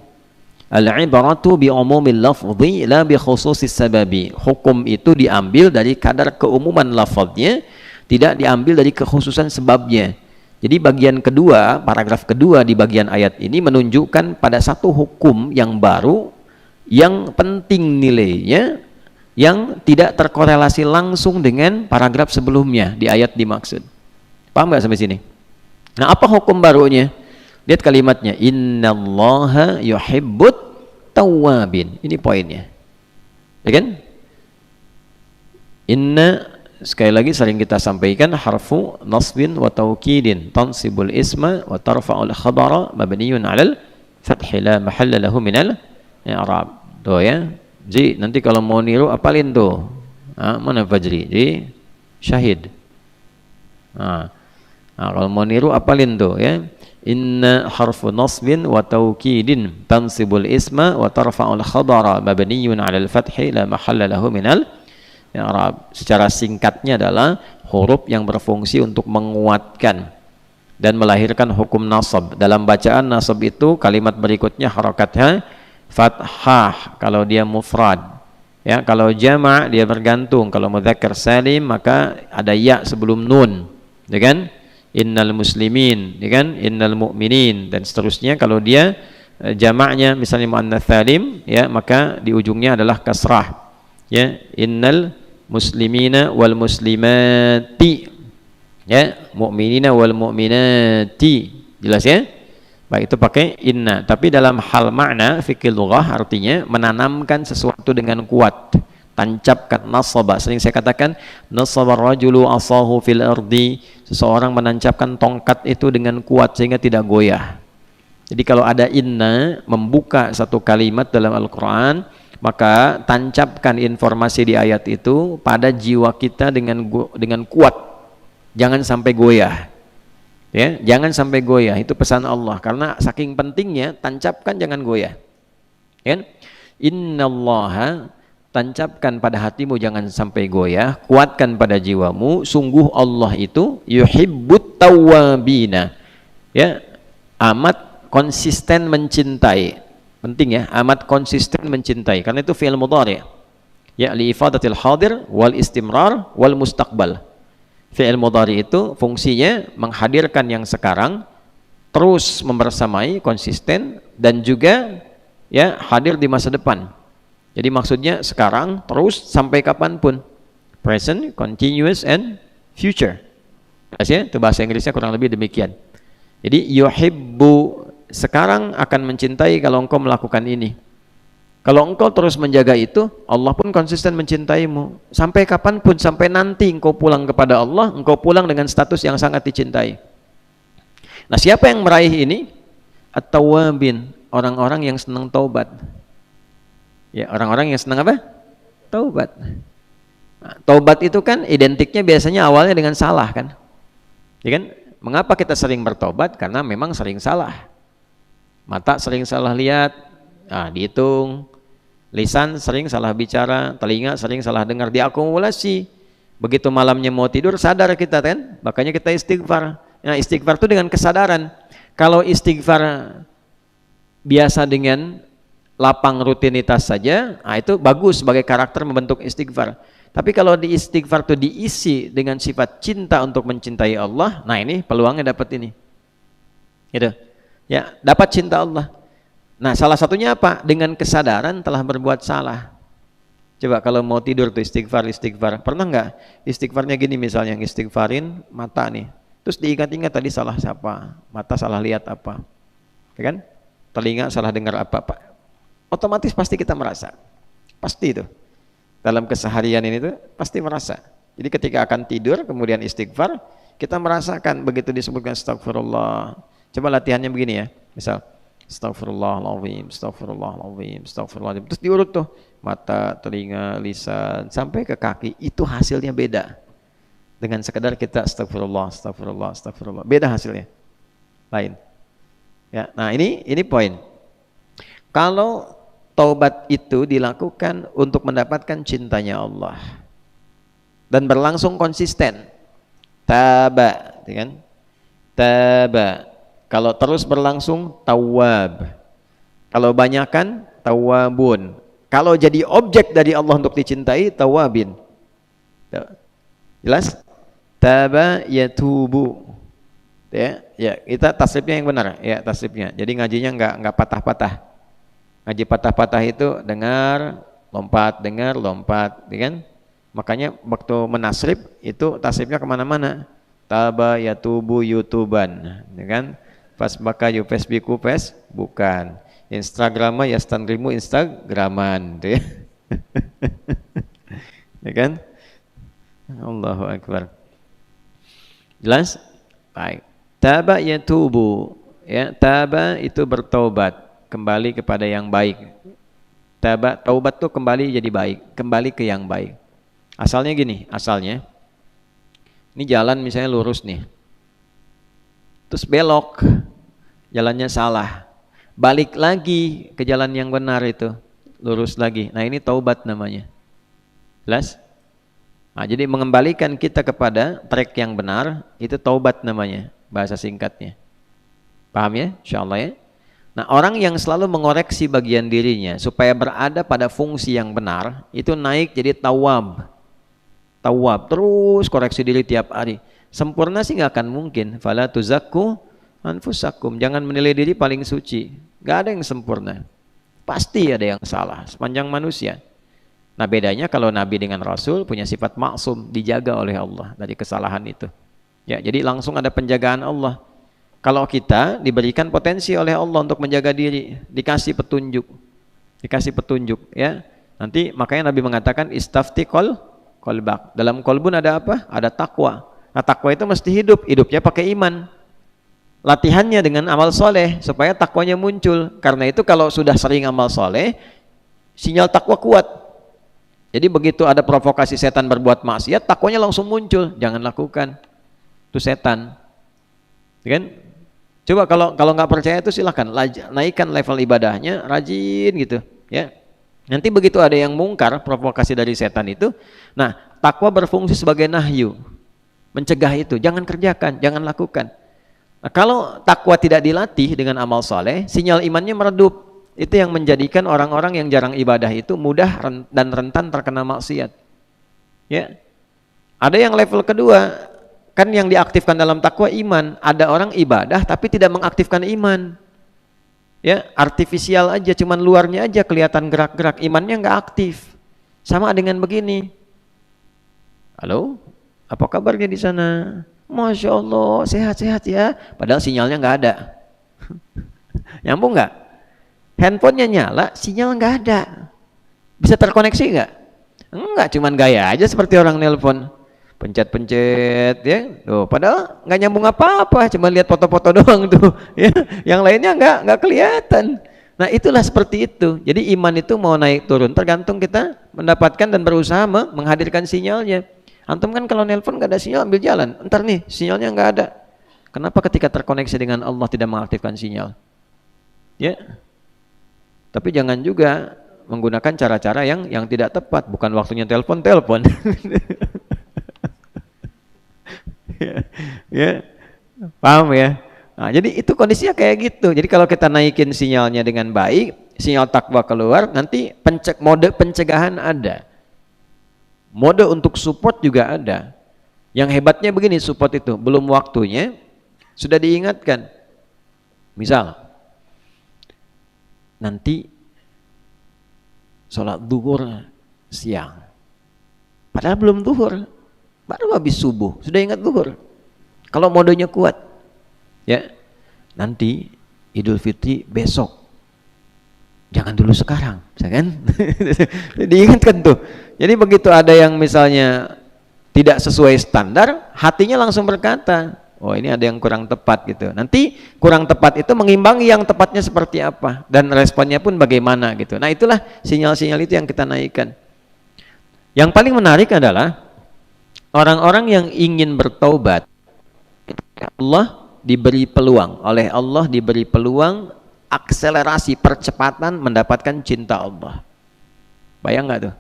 Al-ibaratu bi umumil lafzi la bi khususis sababi. Hukum itu diambil dari kadar keumuman lafaznya, tidak diambil dari kekhususan sebabnya. Jadi bagian kedua, paragraf kedua di bagian ayat ini menunjukkan pada satu hukum yang baru, yang penting nilainya, yang tidak terkorelasi langsung dengan paragraf sebelumnya di ayat dimaksud. Paham nggak sampai sini? Nah, apa hukum barunya? Lihat kalimatnya, innallaha yuhibbut tawwabin. Ini poinnya, ya kan? Inna, sekali lagi sering kita sampaikan, harfu nasbin wa taukidin tansibul isma wa tarfa'ul khabara mabniyun 'alal fathi la mahalla lahu minal i'rab. Tuh, ya. Ji, nanti kalau mau niru apalin tuh. Mana Fajri? Ji, syahid. Kalau mau niru apalin tuh, ya. Inna harfu nasbin wa taukidin tansibul isma wa tarfa'ul khabara mabniyun 'alal fathi la mahalla lahu minal i'rab. Secara singkatnya adalah huruf yang berfungsi untuk menguatkan dan melahirkan hukum nasab. Dalam bacaan nasab itu kalimat berikutnya harakatnya fathah kalau dia mufrad, ya. Kalau jama' dia bergantung. Kalau mudzakkar salim maka ada ya sebelum nun, ya kan? Innal muslimin, ya kan? Innal mu'minin dan seterusnya. Kalau dia jamaknya misalnya muannats salim, ya, maka di ujungnya adalah kasrah, ya. Innal muslimina wal muslimati, ya, mu'minina wal mu'minati. Jelas, ya? Baik, itu pakai inna. Tapi dalam hal makna fikih lughah artinya menanamkan sesuatu dengan kuat, tancapkan. Nasaba, sering saya katakan, nasabar rajulu asahu fil ardi, seseorang menancapkan tongkat itu dengan kuat sehingga tidak goyah. Jadi kalau ada inna membuka satu kalimat dalam Al-Quran, maka tancapkan informasi di ayat itu pada jiwa kita dengan kuat, jangan sampai goyah. Ya, jangan sampai goyah, itu pesan Allah. Karena saking pentingnya, tancapkan, jangan goyah. Kan? Innallaha, tancapkan pada hatimu, jangan sampai goyah, kuatkan pada jiwamu, sungguh Allah itu yuhibbut tawwabina, ya, amat konsisten mencintai. Penting ya, amat konsisten mencintai, karena itu fi'il mudhari', ya, li ifadatil hadir wal istimrar wal mustaqbal. Fi'il mudhari' itu fungsinya menghadirkan yang sekarang, terus membersamai, konsisten, dan juga ya hadir di masa depan. Jadi maksudnya sekarang terus sampai kapanpun, present, continuous, and future. Ya, itu bahasa Inggrisnya kurang lebih demikian. Jadi yuhibbu, sekarang akan mencintai kalau engkau melakukan ini. Kalau engkau terus menjaga itu, Allah pun konsisten mencintaimu sampai kapanpun, sampai nanti engkau pulang kepada Allah, engkau pulang dengan status yang sangat dicintai. Nah, siapa yang meraih ini? At-tawwabin, orang-orang yang senang taubat. Ya, orang-orang yang senang apa? Taubat. Nah, taubat itu kan identiknya biasanya awalnya dengan salah kan? Ya kan? Mengapa kita sering bertobat? Karena memang sering salah. Mata sering salah lihat, dihitung. Lisan sering salah bicara, telinga sering salah dengar, diakumulasi. Begitu malamnya mau tidur sadar kita kan? Makanya kita istighfar. Nah, istighfar itu dengan kesadaran. Kalau istighfar biasa dengan lapang rutinitas saja, itu bagus sebagai karakter membentuk istighfar. Tapi kalau di istighfar itu diisi dengan sifat cinta untuk mencintai Allah, nah ini peluangnya dapat ini. Gitu. Ya, dapat cinta Allah. Nah, salah satunya apa? Dengan kesadaran telah berbuat salah. Coba kalau mau tidur tuh istighfar. Pernah nggak istighfarnya gini, misalnya istighfarin mata nih. Terus diingat-ingat tadi salah siapa? Mata salah lihat apa? Ya kan? Telinga salah dengar apa? Otomatis pasti kita merasa, pasti itu dalam keseharian ini tuh pasti merasa. Jadi ketika akan tidur kemudian istighfar, kita merasakan begitu disebutkan astagfirullah. Coba latihannya begini ya, misal astagfirullahaladzim, astagfirullahaladzim, astagfirullahaladzim, terus diurut tuh mata, telinga, lisan sampai ke kaki, itu hasilnya beda dengan sekedar kita astagfirullah, astagfirullah, astagfirullah, beda hasilnya, lain. Ya, nah ini poin. Kalau taubat itu dilakukan untuk mendapatkan cintanya Allah dan berlangsung konsisten, taba, kan? Taba. Kalau terus berlangsung, tawwab. Kalau banyakan, tawwabun. Kalau jadi objek dari Allah untuk dicintai, tawwabin. Jelas? Taba yatubu. Ya, kita tasrifnya yang benar, ya tasrifnya. Jadi ngajinya enggak patah-patah. Ngaji patah-patah itu dengar, lompat, ya kan? Makanya waktu menasrif itu tasrifnya kemana-mana. Taba yatubu yutuban, ya kan? Fasbaka yufasbiku bukan. Instagrama yastanrimu instagraman, ya. Ya kan? Allahu akbar. Jelas? Baik. Taba yatubu, ya, taba itu bertobat, kembali kepada yang baik. Taubat tuh kembali jadi baik, kembali ke yang baik. Asalnya gini, ini jalan misalnya lurus nih, terus belok, jalannya salah, balik lagi ke jalan yang benar itu, lurus lagi. Nah ini taubat namanya. Jelas? Nah, jadi mengembalikan kita kepada track yang benar, itu taubat namanya, bahasa singkatnya. Paham ya? Insyaallah ya. Nah, orang yang selalu mengoreksi bagian dirinya supaya berada pada fungsi yang benar, itu naik jadi tawwab. Tawwab, terus koreksi diri tiap hari. Sempurna sih nggak akan mungkin. Fala tuzakku anfusakum, jangan menilai diri paling suci. Gak ada yang sempurna. Pasti ada yang salah sepanjang manusia. Nah, bedanya kalau Nabi dengan Rasul punya sifat maksum, dijaga oleh Allah dari kesalahan itu. Ya, jadi langsung ada penjagaan Allah. Kalau kita diberikan potensi oleh Allah untuk menjaga diri, dikasih petunjuk, ya. Nanti makanya Nabi mengatakan istafti qalbak. Dalam kolbun ada apa? Ada takwa. Nah, takwa itu mesti hidupnya pakai iman. Latihannya dengan amal soleh supaya takwanya muncul. Karena itu kalau sudah sering amal soleh, sinyal takwa kuat. Jadi begitu ada provokasi setan berbuat maksiat, takwanya langsung muncul. Jangan lakukan. Itu setan. Kan? Coba kalau nggak percaya itu silahkan naikkan level ibadahnya, rajin gitu, ya. Nanti begitu ada yang mungkar, provokasi dari setan itu, nah takwa berfungsi sebagai nahyu, mencegah itu, jangan kerjakan, jangan lakukan. Nah, kalau takwa tidak dilatih dengan amal soleh, sinyal imannya meredup. Itu yang menjadikan orang-orang yang jarang ibadah itu mudah dan rentan terkena maksiat. Ya, ada yang level kedua, kan yang diaktifkan dalam takwa iman. Ada orang ibadah tapi tidak mengaktifkan iman. Ya, artifisial aja, cuman luarnya aja kelihatan gerak-gerak, imannya nggak aktif. Sama dengan begini. Halo, apa kabarnya di sana? Masya Allah, sehat-sehat ya. Padahal sinyalnya nggak ada. Nyambung nggak? Handphonenya nyala, sinyal nggak ada. Bisa terkoneksi nggak? Enggak, cuman gaya aja seperti orang nelpon. Pencet-pencet ya. Tuh, padahal nggak nyambung apa-apa, cuma lihat foto-foto doang tuh. Ya, yang lainnya nggak kelihatan. Nah, itulah seperti itu. Jadi iman itu mau naik turun tergantung kita mendapatkan dan berusaha menghadirkan sinyalnya. Antum kan kalau nelpon nggak ada sinyal, ambil jalan. Entar nih sinyalnya nggak ada. Kenapa ketika terkoneksi dengan Allah tidak mengaktifkan sinyal? Ya. Tapi jangan juga menggunakan cara-cara yang tidak tepat. Bukan waktunya telepon. Ya, paham ya? Nah, jadi itu kondisinya kayak gitu. Jadi kalau kita naikin sinyalnya dengan baik, sinyal takwa keluar, nanti mode pencegahan ada. Mode untuk support juga ada. Yang hebatnya begini, support itu belum waktunya sudah diingatkan. Misal nanti sholat zuhur siang, padahal belum zuhur, baru habis subuh sudah ingat zuhur. Kalau modenya kuat, ya nanti Idul Fitri besok, jangan dulu sekarang, kan? Diingatkan tuh. Jadi begitu ada yang misalnya tidak sesuai standar, hatinya langsung berkata, oh ini ada yang kurang tepat gitu. Nanti kurang tepat itu mengimbangi yang tepatnya seperti apa, dan responnya pun bagaimana gitu. Nah, itulah sinyal-sinyal itu yang kita naikkan. Yang paling menarik adalah orang-orang yang ingin bertaubat, Allah diberi peluang, oleh Allah diberi peluang akselerasi percepatan mendapatkan cinta Allah. Bayang nggak tuh?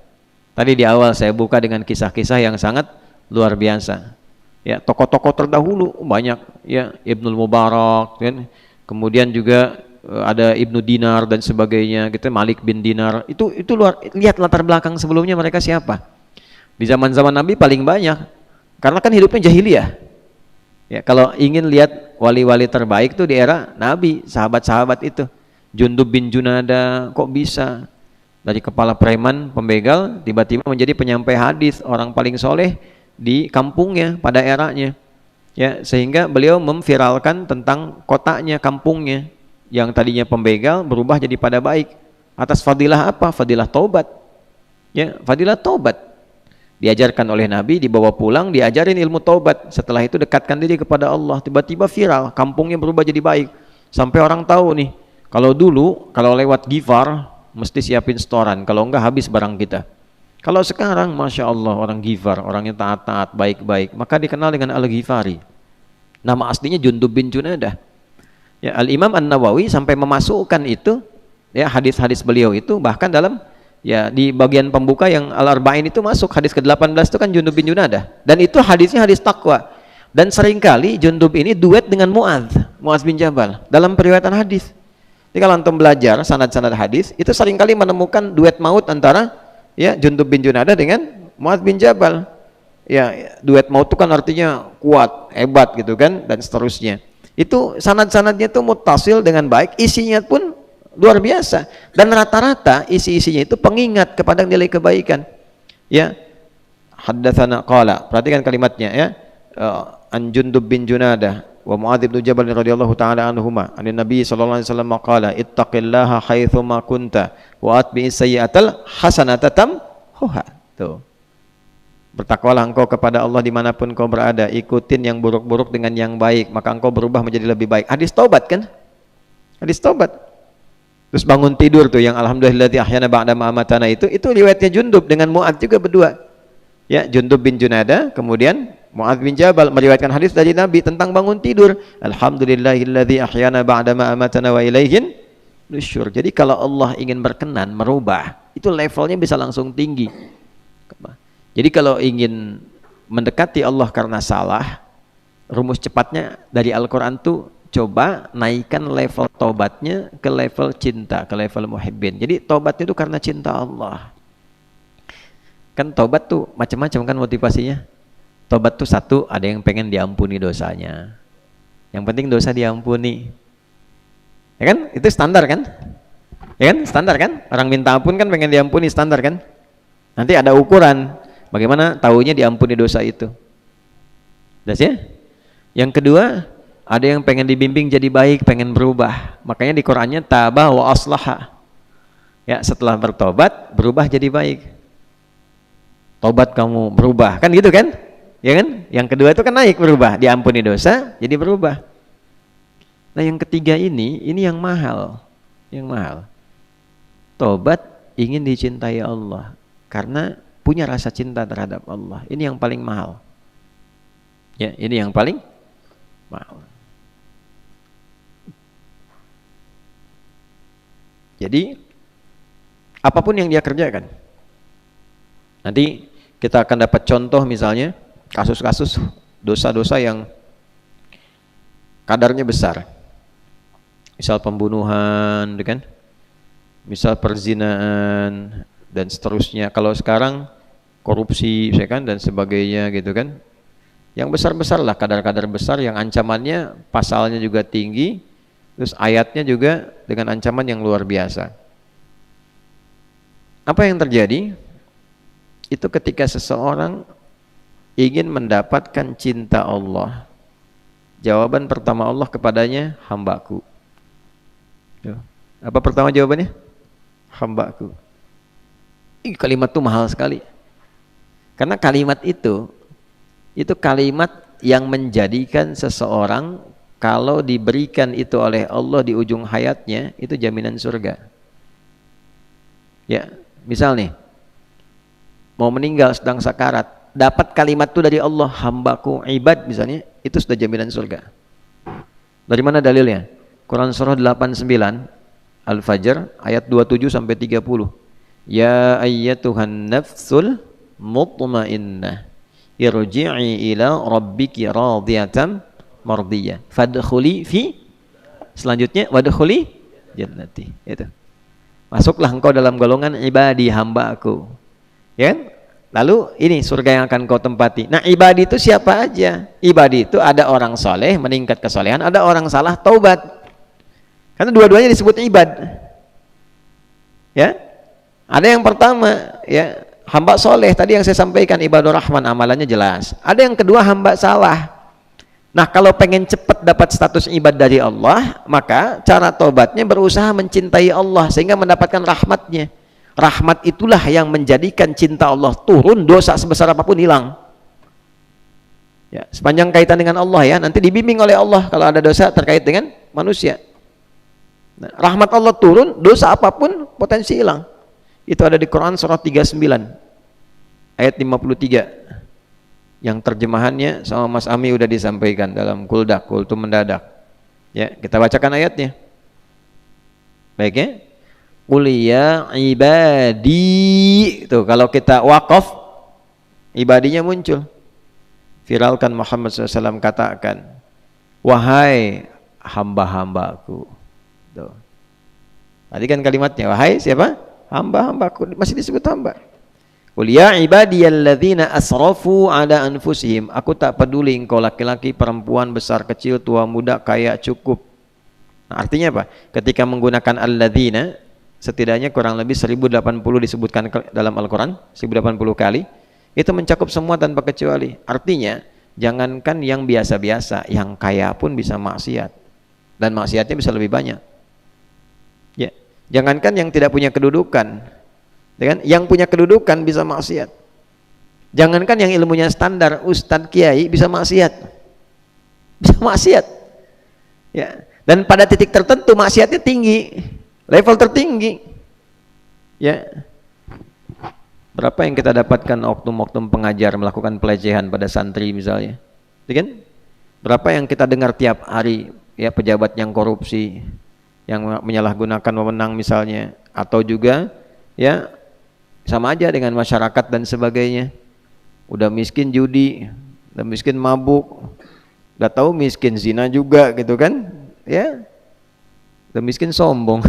Tadi di awal saya buka dengan kisah-kisah yang sangat luar biasa. Ya, tokoh-tokoh terdahulu banyak, ya, Ibnul Mubarak, kan? Kemudian juga ada Ibnu Dinar dan sebagainya, gitu, Malik bin Dinar. Itu luar, lihat latar belakang sebelumnya mereka siapa. Di zaman-zaman Nabi paling banyak, karena kan hidupnya jahiliyah. Ya, kalau ingin lihat wali-wali terbaik tuh di era Nabi, sahabat-sahabat itu. Jundub bin Junada, kok bisa dari kepala preman pembegal tiba-tiba menjadi penyampai hadis, orang paling soleh di kampungnya pada eranya, ya, sehingga beliau memviralkan tentang kotanya, kampungnya yang tadinya pembegal berubah jadi pada baik atas fadilah apa? Fadilah taubat, ya, fadilah taubat. Diajarkan oleh Nabi, dibawa pulang, diajarin ilmu taubat. Setelah itu dekatkan diri kepada Allah, tiba-tiba viral, kampungnya berubah jadi baik, sampai orang tahu nih, kalau dulu kalau lewat Ghifar mesti siapin setoran, kalau enggak habis barang kita. Kalau sekarang, Masya Allah, orang Ghifar, orangnya taat-taat, baik-baik, maka dikenal dengan Al-Ghifari. Nama aslinya Jundub bin Junadah. Ya, Al-Imam An-Nawawi sampai memasukkan itu, ya, hadis-hadis beliau itu, bahkan dalam, ya, di bagian pembuka yang Al-Arba'in itu masuk hadis ke-18 itu kan Jundub bin Junadah. Dan itu hadisnya hadis takwa. Dan seringkali Jundub ini duet dengan Mu'adz bin Jabal dalam periwayatan hadis. Jadi kalau antum belajar sanad-sanad hadis, itu seringkali menemukan duet maut antara, ya, Jundub bin Junadah dengan Mu'adz bin Jabal. Ya, duet maut itu kan artinya kuat, hebat gitu kan, dan seterusnya. Itu sanad-sanadnya itu muttasil dengan baik, isinya pun luar biasa, dan rata-rata isi-isinya itu pengingat kepada nilai kebaikan. Ya, haddatsana qala, perhatikan kalimatnya, ya, an Jundub bin Junadah wa Mu'adz bin Jabal radhiyallahu taala anhuma, an Nabi sallallahu alaihi wasallam qala ittaqillaha haitsu ma kunta wa atbi'is sayyi'atal hasanata tamhuha. Tuh, bertakwalah engkau kepada Allah dimanapun kau berada, ikutin yang buruk-buruk dengan yang baik, maka engkau berubah menjadi lebih baik. Hadis taubat kan, hadis taubat. Terus bangun tidur tuh yang alhamdulilladzi ahyana ba'da ma amatana, itu riwayatnya Jundub dengan Mu'adz juga berdua. Ya, Jundub bin Junadah, kemudian Mu'adz bin Jabal meriwayatkan hadis dari Nabi tentang bangun tidur. Alhamdulillahilladzi ahyana ba'da ma amatana wa ilaihin nusyur. Jadi kalau Allah ingin berkenan merubah itu levelnya bisa langsung tinggi. Jadi kalau ingin mendekati Allah karena salah, rumus cepatnya dari Al-Quran tuh coba naikkan level taubatnya ke level cinta, ke level muhibbin. Jadi taubatnya itu karena cinta Allah. Kan taubat tuh macam-macam kan motivasinya. Taubat tuh satu, ada yang pengen diampuni dosanya. Yang penting dosa diampuni. Ya kan? Itu standar kan? Ya kan? Standar kan? Orang minta ampun kan pengen diampuni, standar kan? Nanti ada ukuran. Bagaimana tahunya diampuni dosa itu? Jelas ya? Yang kedua, ada yang pengen dibimbing jadi baik, pengen berubah. Makanya di Qur'annya taba wa aslaha. Ya, setelah bertobat, berubah jadi baik. Tobat kamu berubah, kan gitu kan? Ya kan? Yang kedua itu kan naik berubah, diampuni dosa, jadi berubah. Nah, yang ketiga ini yang mahal. Yang mahal. Tobat ingin dicintai Allah karena punya rasa cinta terhadap Allah. Ini yang paling mahal. Ya, ini yang paling mahal. Jadi apapun yang dia kerjakan, nanti kita akan dapat contoh misalnya kasus-kasus dosa-dosa yang kadarnya besar. Misal pembunuhan, kan? Misal perzinaan dan seterusnya. Kalau sekarang korupsi, kan, dan sebagainya gitu kan. Yang besar-besar lah, kadar-kadar besar yang ancamannya, pasalnya juga tinggi, terus ayatnya juga dengan ancaman yang luar biasa. Apa yang terjadi? Itu ketika seseorang ingin mendapatkan cinta Allah. Jawaban pertama Allah kepadanya, hambaku. Apa pertama jawabannya? Hambaku. Kalimat itu mahal sekali. Karena kalimat itu kalimat yang menjadikan seseorang kalau diberikan itu oleh Allah di ujung hayatnya, itu jaminan surga. Ya, misal nih, mau meninggal sedang sakarat, dapat kalimat itu dari Allah, hambaku ibad misalnya, itu sudah jaminan surga. Dari mana dalilnya? Quran surah 89 Al-Fajr ayat 27 sampai 30. Ya ayyatuhan nafsul mutmainnah irji'i ila rabbiki radiyatan mardiyah fadkhuli fi, selanjutnya wadkhuli jannati. Itu. Masuklah engkau dalam golongan ibadi, hamba aku. Ya kan? Lalu ini surga yang akan kau tempati. Nah, ibadi itu siapa aja? Ibadi itu ada orang soleh meningkat kesolehan, ada orang salah taubat. Karena dua-duanya disebut ibad. Ya. Ada yang pertama, ya, hamba soleh tadi yang saya sampaikan, ibadur rahman, amalannya jelas. Ada yang kedua, hamba salah. Nah, kalau pengen cepat dapat status ibad dari Allah, maka cara taubatnya berusaha mencintai Allah sehingga mendapatkan rahmatnya. Rahmat itulah yang menjadikan cinta Allah turun, dosa sebesar apapun hilang. Ya, sepanjang kaitan dengan Allah ya, nanti dibimbing oleh Allah kalau ada dosa terkait dengan manusia. Nah, rahmat Allah turun, dosa apapun potensi hilang. Itu ada di Quran surah 39 ayat 53 yang terjemahannya sama Mas Ami udah disampaikan dalam kuldak, kultum mendadak. Ya, kita bacakan ayatnya. Baik ya. Qul ya ibadi. Tuh, kalau kita wakaf, ibadinya muncul. Viralkan Muhammad SAW katakan, wahai hamba-hambaku. Tuh. Tadi kan kalimatnya, wahai siapa? Hamba-hambaku, masih disebut hamba. Qul ya ibadiyalladzina asrafu ala anfusihim. Aku tak peduli engkau laki-laki, perempuan, besar, kecil, tua, muda, kaya, cukup. Nah, artinya apa? Ketika menggunakan alladzina, setidaknya kurang lebih 1080 disebutkan dalam Al-Quran, 1080 kali. Itu mencakup semua tanpa kecuali. Artinya, jangankan yang biasa-biasa, yang kaya pun bisa maksiat. Dan maksiatnya bisa lebih banyak. Ya. Jangankan yang tidak punya kedudukan, yang punya kedudukan bisa maksiat. Jangankan yang ilmunya standar, ustadz, kiai bisa maksiat, ya. Dan pada titik tertentu maksiatnya tinggi, level tertinggi, ya. Berapa yang kita dapatkan oknum-oknum pengajar melakukan pelecehan pada santri misalnya, ya kan? Berapa yang kita dengar tiap hari, ya, pejabat yang korupsi, yang menyalahgunakan wewenang misalnya, atau juga ya sama aja dengan masyarakat dan sebagainya. Udah miskin judi, udah miskin mabuk, udah tahu miskin zina juga gitu kan, ya, udah miskin sombong.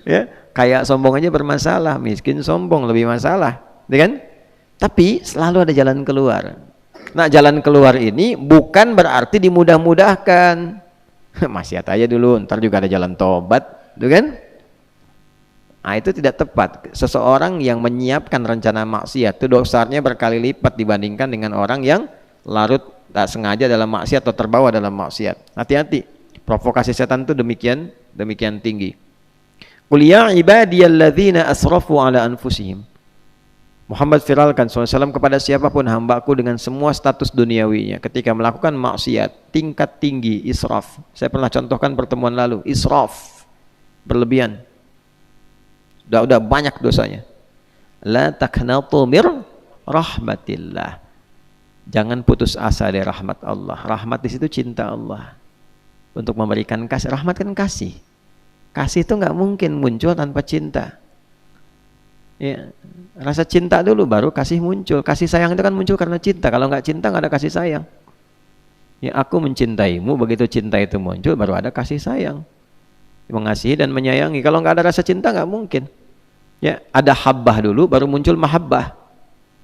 Ya, kayak sombong aja bermasalah, miskin sombong lebih masalah, ya kan? Tapi selalu ada jalan keluar. Nah, jalan keluar ini bukan berarti dimudah-mudahkan. Maksiat aja dulu, ntar juga ada jalan tobat, gitu kan? Nah, itu tidak tepat. Seseorang yang menyiapkan rencana maksiat itu dosanya berkali lipat dibandingkan dengan orang yang larut tak sengaja dalam maksiat atau terbawa dalam maksiat. Hati-hati, provokasi setan itu demikian tinggi. Qul ya ibadiyalladzina asrafu ala anfusihim. Muhammad firalkan SAW kepada siapapun hambaku dengan semua status duniawinya ketika melakukan maksiat tingkat tinggi, israf. Saya pernah contohkan pertemuan lalu, israf, berlebihan. Udah banyak dosanya. La taqnatu mir rahmatillah. Jangan putus asa dari rahmat Allah. Rahmat di situ cinta Allah. Untuk memberikan kasih, rahmat kan kasih. Kasih itu nggak mungkin muncul tanpa cinta. Ya, rasa cinta dulu baru kasih muncul. Kasih sayang itu kan muncul karena cinta. Kalau nggak cinta nggak ada kasih sayang. Ya, aku mencintaimu, begitu cinta itu muncul baru ada kasih sayang. Mengasihi dan menyayangi. Kalau nggak ada rasa cinta nggak mungkin. Ya, ada habbah dulu baru muncul mahabbah.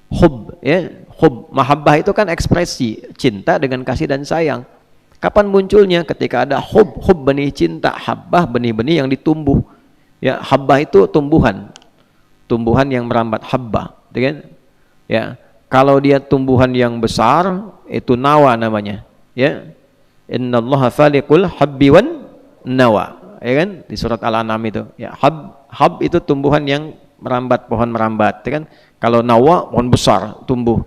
Hub, ya, hub, mahabbah itu kan ekspresi cinta dengan kasih dan sayang. Kapan munculnya? Ketika ada hub benih cinta, habbah benih-benih yang ditumbuh. Ya, habbah itu tumbuhan yang merambat, habbah, kan? Ya, kalau dia tumbuhan yang besar itu nawa namanya. Ya, innallaha faliqul habbi wan nawa, ya kan? Di surat Al-An'am itu. Ya, hab itu tumbuhan yang merambat, pohon merambat, ya kan? Kalau nawa pohon besar tumbuh.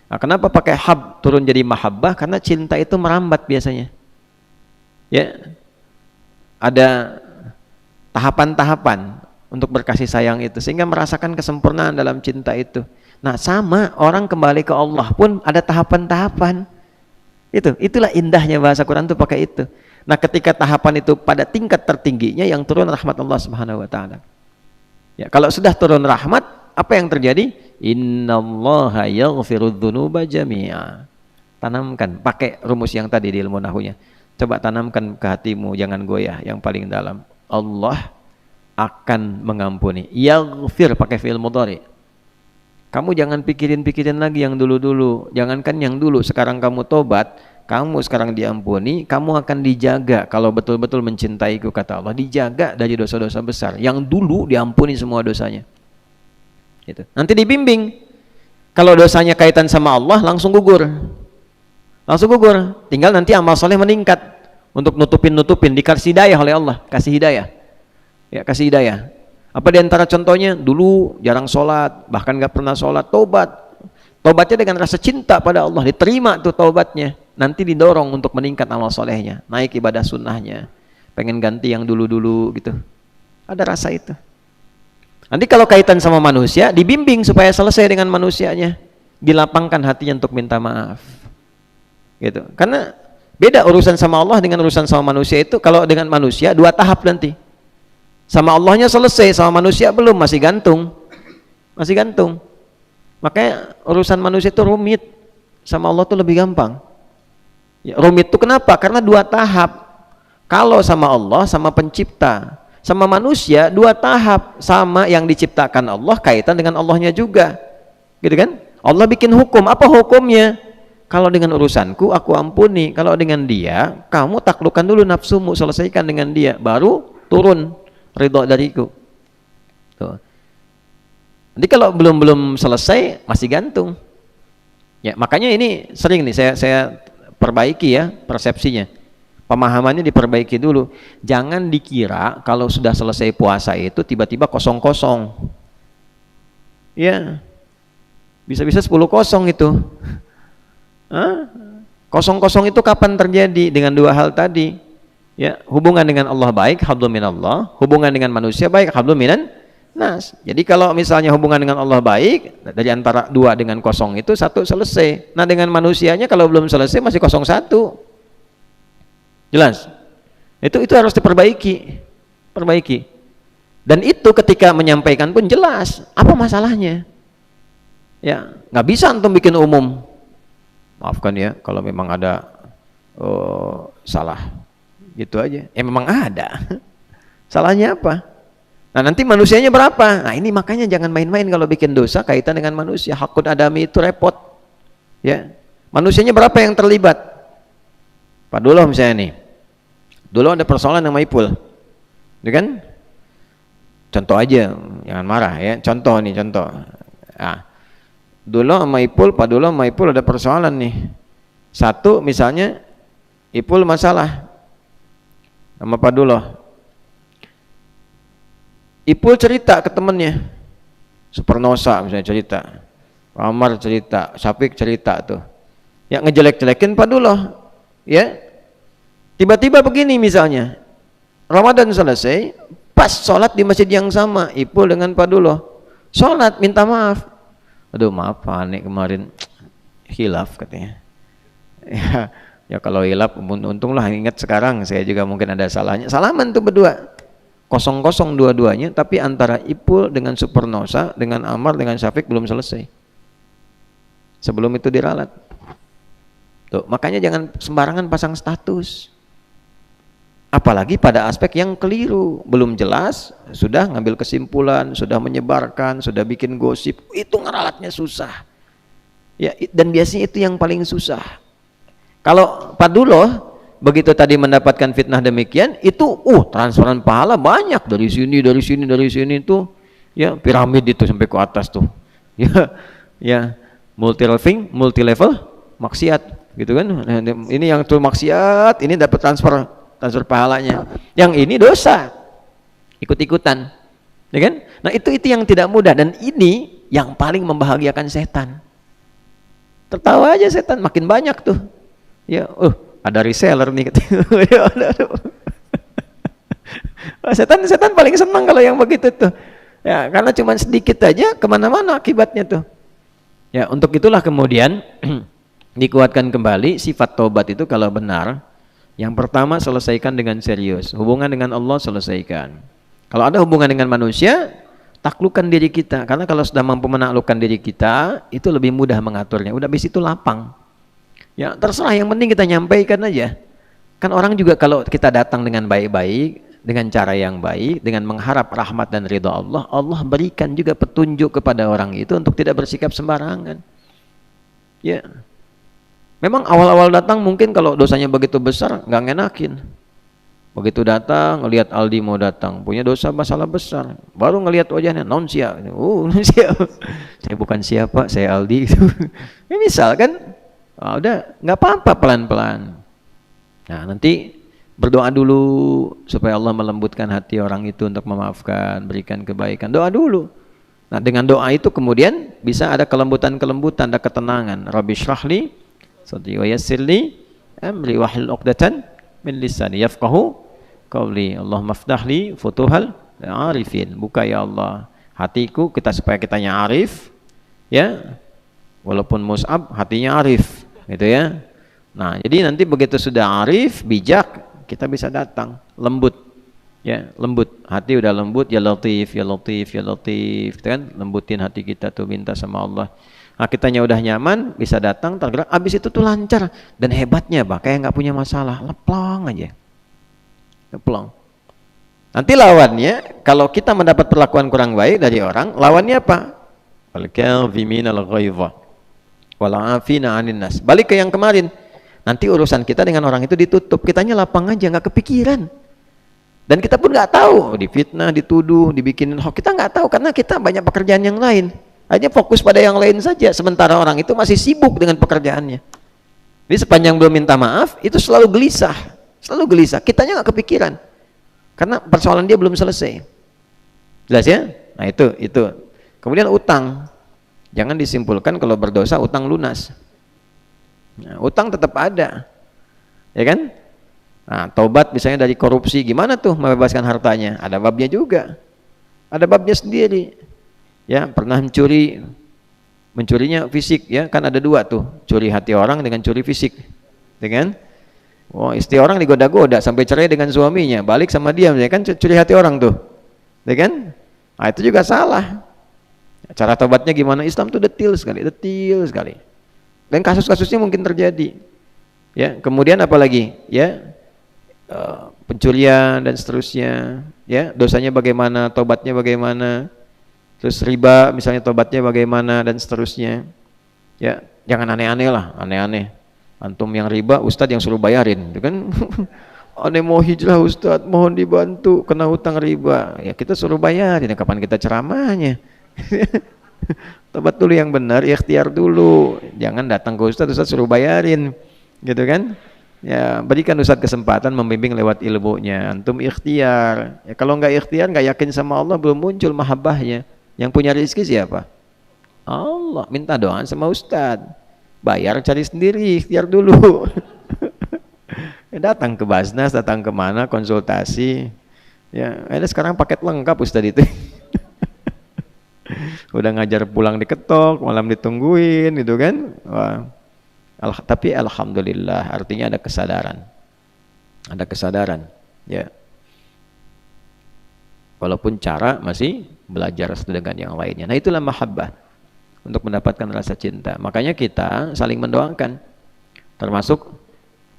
Nah, kenapa pakai hab turun jadi mahabbah? Karena cinta itu merambat biasanya. Ya, ada tahapan-tahapan untuk berkasih sayang itu sehingga merasakan kesempurnaan dalam cinta itu. Nah, sama orang kembali ke Allah pun ada tahapan-tahapan. Itulah indahnya bahasa Quran tuh pakai itu. Nah, ketika tahapan itu pada tingkat tertingginya yang turun rahmat Allah Subhanahu wa taala. Ya, kalau sudah turun rahmat, apa yang terjadi? Innallaha yaghfirudz dzunuba jami'a. Tanamkan, pakai rumus yang tadi di ilmu nahunya. Coba tanamkan ke hatimu, jangan goyah, yang paling dalam. Allah akan mengampuni. Yaghfir pakai fi'il mudhari. Kamu jangan pikirin lagi yang dulu-dulu. Jangankan yang dulu, sekarang kamu tobat, kamu sekarang diampuni, kamu akan dijaga kalau betul-betul mencintaiku, kata Allah. Dijaga dari dosa-dosa besar. Yang dulu diampuni semua dosanya. Gitu. Nanti dibimbing. Kalau dosanya kaitan sama Allah, langsung gugur. Tinggal nanti amal soleh meningkat untuk nutupin, dikasih hidayah oleh Allah, kasih hidayah. Ya, kasih hidayah. Apa diantara contohnya? Dulu jarang sholat, bahkan nggak pernah sholat, tobatnya dengan rasa cinta pada Allah, diterima tuh tobatnya. Nanti didorong untuk meningkat amal solehnya, naik ibadah sunnahnya, pengen ganti yang dulu-dulu gitu. Ada rasa itu. Nanti kalau kaitan sama manusia, dibimbing supaya selesai dengan manusianya, dilapangkan hatinya untuk minta maaf. Gitu. Karena beda urusan sama Allah dengan urusan sama manusia itu. Kalau dengan manusia dua tahap nanti. Sama Allahnya selesai, sama manusia belum, masih gantung. Makanya urusan manusia itu rumit, sama Allah itu lebih gampang. Ya, rumit itu kenapa? Karena dua tahap. Kalau sama Allah, sama pencipta. Sama manusia dua tahap, sama yang diciptakan Allah kaitan dengan Allahnya juga. Gitu kan? Allah bikin hukum, apa hukumnya? Kalau dengan urusanku aku ampuni, kalau dengan dia kamu taklukkan dulu nafsumu, selesaikan dengan dia, baru turun ridho dariku. Tuh. Nanti kalau belum selesai masih gantung. Ya, makanya ini sering nih saya perbaiki ya persepsinya. Pemahamannya diperbaiki dulu. Jangan dikira kalau sudah selesai puasa itu tiba-tiba kosong-kosong. Ya. Bisa-bisa 10 kosong itu. Kosong-kosong itu kapan terjadi? Dengan dua hal tadi. Ya, hubungan dengan Allah baik, hablum minallah, hubungan dengan manusia baik, hablum minan nas. Jadi kalau misalnya hubungan dengan Allah baik, dari antara dua dengan kosong itu satu selesai. Nah, dengan manusianya kalau belum selesai masih kosong satu. Jelas? Itu harus diperbaiki. Dan itu ketika menyampaikan pun jelas, apa masalahnya? Ya, nggak bisa antum bikin umum. Maafkan ya, kalau memang ada salah, gitu aja. Ya memang ada. Salahnya apa? Nah nanti manusianya berapa? Nah ini makanya jangan main-main kalau bikin dosa kaitan dengan manusia. Hakun adami itu repot. Ya, manusianya berapa yang terlibat? Pak Duloh misalnya nih, dulu ada persoalan sama Ipul, ya kan? Contoh aja, jangan marah ya. Contoh nih, contoh. Nah, dulu sama Ipul, Pak Duloh sama Ipul ada persoalan nih. Satu misalnya Ipul masalah sama Pak Duloh. Ipul cerita ke temennya, Supernosa misalnya cerita, Amar cerita, Syafiq cerita tuh, ya ngejelek-jelekin Pak Duloh, ya. Tiba-tiba begini misalnya, Ramadan selesai, pas sholat di masjid yang sama, Ipul dengan Pak Duloh, sholat minta maaf, aduh maaf Pak Ane kemarin hilaf katanya. Ya kalau hilaf untunglah ingat sekarang saya juga mungkin ada salahnya. Salaman tuh berdua, kosong-kosong dua-duanya, tapi antara Ipul dengan Supernosa, dengan Amar, dengan Syafiq belum selesai. Sebelum itu diralat. Tuh, makanya jangan sembarangan pasang status. Apalagi pada aspek yang keliru, belum jelas, sudah ngambil kesimpulan, sudah menyebarkan, sudah bikin gosip, itu ngeralatnya susah. Ya, dan biasanya itu yang paling susah. Kalau Pak Duloh begitu tadi mendapatkan fitnah demikian, itu transferan pahala banyak dari sini itu, ya piramid itu sampai ke atas tuh. Ya multi level maksiat gitu kan. Nah, ini yang tuh maksiat, ini dapat transfer pahalanya. Yang ini dosa. Ikut-ikutan. Ya kan? Nah, itu yang tidak mudah dan ini yang paling membahagiakan setan. Tertawa aja setan, makin banyak tuh. Ya, ada reseller nih. Setan paling senang kalau yang begitu tuh. Ya, karena cuma sedikit aja kemana-mana akibatnya tuh. Ya, untuk itulah kemudian dikuatkan kembali sifat tobat itu kalau benar. Yang pertama selesaikan dengan serius. Hubungan dengan Allah selesaikan. Kalau ada hubungan dengan manusia, taklukkan diri kita. Karena kalau sudah mampu menaklukkan diri kita, itu lebih mudah mengaturnya. Udah habis itu lapang. Ya terserah, yang penting kita nyampaikan aja. Kan orang juga kalau kita datang dengan baik-baik, dengan cara yang baik, dengan mengharap rahmat dan ridha Allah, Allah berikan juga petunjuk kepada orang itu untuk tidak bersikap sembarangan. Ya, memang awal-awal datang mungkin kalau dosanya begitu besar nggak ngenakin. Begitu datang, ngelihat Aldi mau datang, punya dosa masalah besar, baru ngelihat wajahnya, non siap, saya bukan siapa, saya Aldi. Ini misal kan. Udah nggak apa-apa, pelan-pelan. Nah nanti berdoa dulu supaya Allah melembutkan hati orang itu untuk memaafkan, berikan kebaikan. Doa dulu. Nah dengan doa itu kemudian bisa ada kelembutan, ada ketenangan. Rabbi syrahli sadri wa yassirli amri wahlul 'uqdatan min lisani yafqahu qawli. Allahumma ftahli futuhal arifin. Buka ya Allah hatiku supaya kitanya arif, ya. Walaupun Mus'ab hatinya arif, gitu ya. Nah, jadi nanti begitu sudah arif, bijak, kita bisa datang, lembut. Ya, lembut. Hati udah lembut, ya latif, ya latif, ya latif, gitu kan? Lembutin hati kita tuh, minta sama Allah. Nah, kitanya udah nyaman, bisa datang, tergerak, habis itu tuh lancar. Dan hebatnya, Pak, kayak nggak punya masalah, leplong aja. Leplong. Nanti lawannya, kalau kita mendapat perlakuan kurang baik dari orang, lawannya apa? Al-kadhimina al-ghaidha wal'afina 'anil nas. Balik ke yang kemarin. Nanti urusan kita dengan orang itu ditutup, kitanya lapang aja, nggak kepikiran. Dan kita pun nggak tahu, difitnah, dituduh, dibikinin hoax, kita nggak tahu karena kita banyak pekerjaan yang lain. Hanya fokus pada yang lain saja, sementara orang itu masih sibuk dengan pekerjaannya. Jadi sepanjang belum minta maaf, itu selalu gelisah, kitanya nggak kepikiran. Karena persoalan dia belum selesai. Jelas ya? Nah itu. Kemudian utang. Jangan disimpulkan kalau berdosa utang lunas. Nah, utang tetap ada, ya kan? Nah, taubat misalnya dari korupsi, gimana tuh membebaskan hartanya? Ada babnya juga, ada babnya sendiri. Ya, pernah mencurinya fisik, ya kan ada dua tuh, curi hati orang dengan curi fisik, dengan istri orang digoda-goda sampai cerai dengan suaminya, balik sama dia, ya kan curi hati orang tuh. ya kan? Nah, itu juga salah. Cara tobatnya gimana? Islam itu detil sekali. Dan kasus-kasusnya mungkin terjadi. Ya, kemudian apalagi? Ya, pencurian dan seterusnya. Ya, dosanya bagaimana? Tobatnya bagaimana? Terus riba, misalnya tobatnya bagaimana dan seterusnya. Ya, jangan aneh-aneh lah, aneh-aneh. Antum yang riba, ustadz yang suruh bayarin, itu kan? Aneh mau hijrah ustadz, mohon dibantu, kena hutang riba. Ya kita suruh bayarin, kapan kita ceramahnya? Tobat dulu yang benar, ikhtiar dulu. Jangan datang ke ustadz suruh bayarin, gitu kan? Ya berikan ustadz kesempatan membimbing lewat ilmunya. Antum ikhtiar. Ya, kalau nggak ikhtiar, nggak yakin sama Allah, belum muncul mahabbahnya. Yang punya rezeki siapa? Allah. Minta doa sama ustadz. Bayar cari sendiri, ikhtiar dulu. Datang ke Basnas, datang ke mana, konsultasi. Ya, ada sekarang paket lengkap ustadz itu. Udah ngajar pulang diketok, malam ditungguin gitu kan. Wah. Tapi alhamdulillah, artinya ada kesadaran. Ada kesadaran, ya. Walaupun cara masih belajar dengan yang lainnya. Nah, itulah mahabbah untuk mendapatkan rasa cinta. Makanya kita saling mendoakan. Termasuk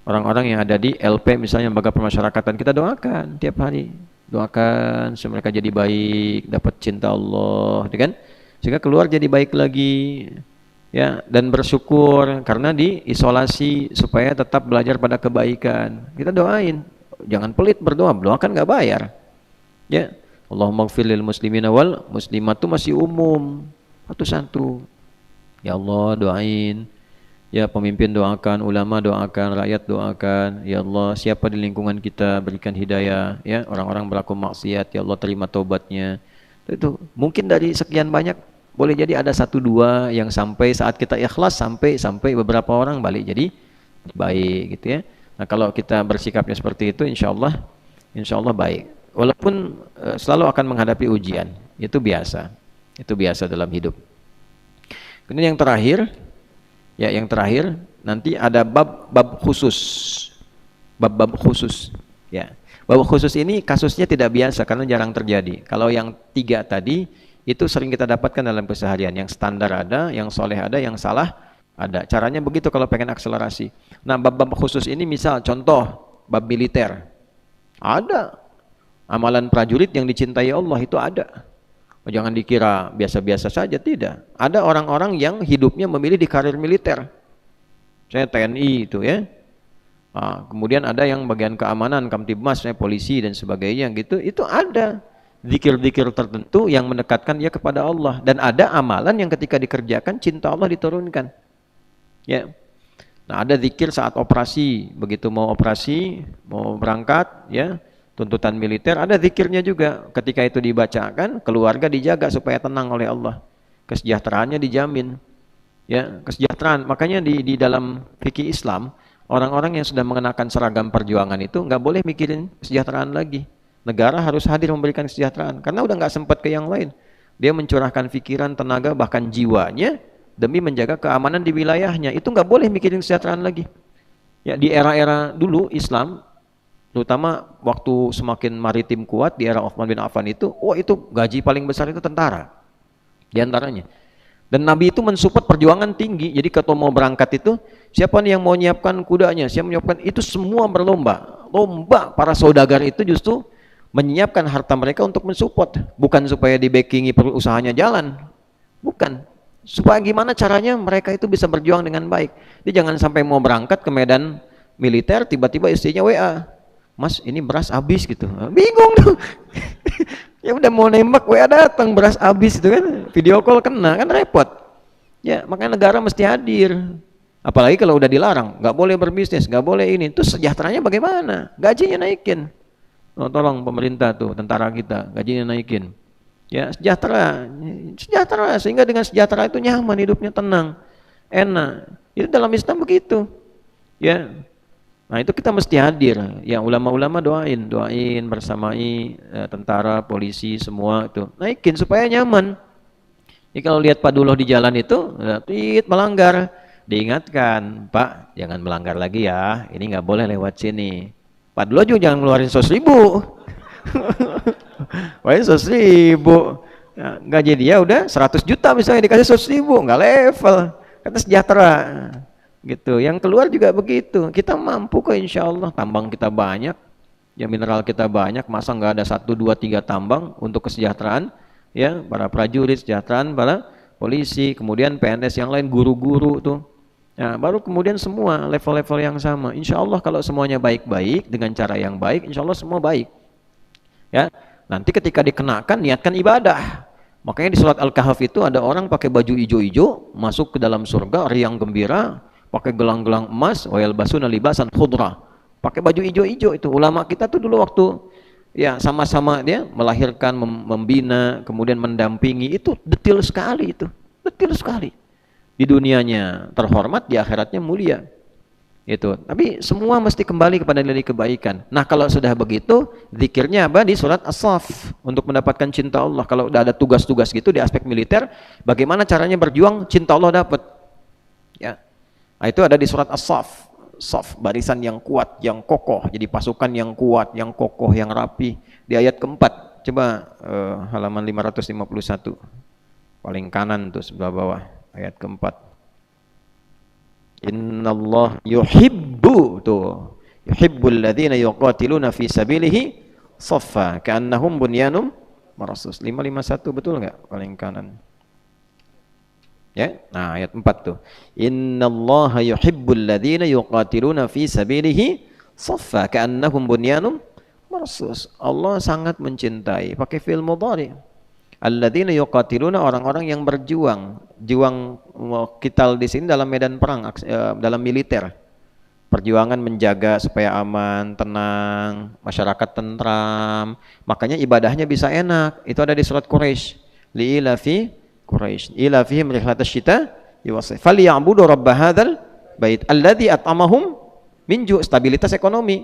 orang-orang yang ada di LP misalnya lembaga pemasyarakatan, kita doakan tiap hari, doakan supaya mereka jadi baik, dapat cinta Allah, kan? Sehingga keluar jadi baik lagi, ya, dan bersyukur karena diisolasi supaya tetap belajar pada kebaikan. Kita doain, jangan pelit berdoa, doa kan nggak bayar, ya. Allahumma ighfir lil muslimina wal muslimat itu masih umum, satu-satu. Ya Allah doain. Ya pemimpin doakan, ulama doakan, rakyat doakan. Ya Allah siapa di lingkungan kita berikan hidayah, ya orang-orang berlaku maksiat, ya Allah terima taubatnya. Itu mungkin dari sekian banyak boleh jadi ada satu dua yang sampai saat kita ikhlas sampai beberapa orang balik jadi baik gitu ya. Nah kalau kita bersikapnya seperti itu insya Allah baik. Walaupun selalu akan menghadapi ujian, itu biasa dalam hidup. Kemudian yang terakhir nanti ada bab khusus. Bab khusus. Ya. Bab khusus ini kasusnya tidak biasa karena jarang terjadi. Kalau yang 3 tadi itu sering kita dapatkan dalam keseharian. Yang standar ada, yang soleh ada, yang salah ada. Caranya begitu kalau pengen akselerasi. Nah, bab khusus ini misal contoh bab militer. Ada. Amalan prajurit yang dicintai Allah itu ada. Jangan dikira biasa-biasa saja, tidak. Ada orang-orang yang hidupnya memilih di karir militer. Saya TNI itu ya. Nah, kemudian ada yang bagian keamanan, Kamtibmas, polisi dan sebagainya gitu. Itu ada zikir-zikir tertentu yang mendekatkan dia kepada Allah dan ada amalan yang ketika dikerjakan cinta Allah diturunkan. Ya. Nah, ada zikir saat operasi, begitu mau operasi, mau berangkat, ya. Tuntutan militer ada zikirnya juga. Ketika itu dibacakan, keluarga dijaga supaya tenang oleh Allah. Kesejahteraannya dijamin. Ya, kesejahteraan. Makanya di dalam fikih Islam, orang-orang yang sudah mengenakan seragam perjuangan itu nggak boleh mikirin kesejahteraan lagi. Negara harus hadir memberikan kesejahteraan karena udah nggak sempat ke yang lain. Dia mencurahkan pikiran, tenaga, bahkan jiwanya demi menjaga keamanan di wilayahnya. Itu nggak boleh mikirin kesejahteraan lagi. Ya, di era-era dulu Islam, terutama waktu semakin maritim kuat di era Utsman bin Affan itu, itu gaji paling besar itu tentara di antaranya. Dan Nabi itu mensupport perjuangan tinggi. Jadi kalau mau berangkat itu, siapa nih yang mau menyiapkan kudanya, siapa menyiapkan itu, semua berlomba. Lomba para saudagar itu justru menyiapkan harta mereka untuk mensupport, bukan supaya di-backingi usahanya jalan. Bukan. Supaya gimana caranya mereka itu bisa berjuang dengan baik. Jadi jangan sampai mau berangkat ke medan militer tiba-tiba istrinya WA. Mas ini beras habis gitu, bingung tuh. Ya udah mau nembak WA datang beras habis itu kan, video call kena kan repot. Ya makanya negara mesti hadir. Apalagi kalau udah dilarang, nggak boleh berbisnis, nggak boleh ini. Terus sejahteranya bagaimana? Gajinya naikin. Tolong pemerintah tuh, tentara kita gajinya naikin. Ya sejahtera sehingga dengan sejahtera itu nyaman hidupnya, tenang, enak. Itu dalam Islam begitu. Ya. Nah itu kita mesti hadir, ya ulama-ulama doain bersamai tentara, polisi semua itu naikin supaya nyaman. Jadi kalau lihat Pak Duloh di jalan itu, melanggar, diingatkan, Pak jangan melanggar lagi ya, ini nggak boleh lewat sini. Pak Duloh juga jangan ngeluarin 100.000. Wah, 100.000. Nah, gaji dia udah 100 juta misalnya, dikasih 100.000, nggak level. Kata sejahtera. Gitu. Yang keluar juga begitu. Kita mampu kok insya Allah. Tambang kita banyak, ya mineral kita banyak. Masa nggak ada 1, 2, 3 tambang untuk kesejahteraan? Ya, para prajurit, kesejahteraan para polisi, kemudian PNS yang lain, guru-guru tuh. Nah, baru kemudian semua level-level yang sama. Insya Allah kalau semuanya baik-baik dengan cara yang baik, insya Allah semua baik. Ya, nanti ketika dikenakan niatkan ibadah. Makanya di surat Al-Kahf itu ada orang pakai baju hijau-hijau masuk ke dalam surga riang gembira, pakai gelang-gelang emas, wa yalbasuna libasan khudra. Pakai baju hijau-hijau itu. Ulama kita tuh dulu waktu ya sama-sama dia melahirkan, membina, kemudian mendampingi, itu detail sekali itu. Detail sekali. Di dunianya terhormat, di akhiratnya mulia. Itu. Tapi semua mesti kembali kepada nilai kebaikan. Nah, kalau sudah begitu, zikirnya apa di surat As-Saff untuk mendapatkan cinta Allah. Kalau udah ada tugas-tugas gitu di aspek militer, bagaimana caranya berjuang cinta Allah dapat. Ya. Nah, itu ada di surat As-Saff. Saff, barisan yang kuat, yang kokoh. Jadi pasukan yang kuat, yang kokoh, yang rapi. Di ayat keempat, coba halaman 551. Paling kanan tuh sebelah bawah, ayat keempat. Innallah yuhibbu tuh, yuhibbul ladzina yuqatiluna fi sabilihi shaffa ka'annahum bunyanum marsus. 551 betul enggak paling kanan? Ya. Nah, ayat 4 tuh. Innallaha yuhibbul ladzina yuqatiluna fi sabilihi shaffa ka'annahum bunyanum marsus. Allah sangat mencintai, pakai fi'il mudhari. Alladzina yuqatiluna, orang-orang yang berjuang. Juang qital di sini dalam medan perang, dalam militer. Perjuangan menjaga supaya aman, tenang, masyarakat tentram. Makanya ibadahnya bisa enak. Itu ada di surat Quraisy. Li'ilafi Quraisy, ilafihim rihlatasy syita wa-shayf. Falyabudu rabb hadzal bait alladzi at'amahum min ju'. Stabilitas ekonomi.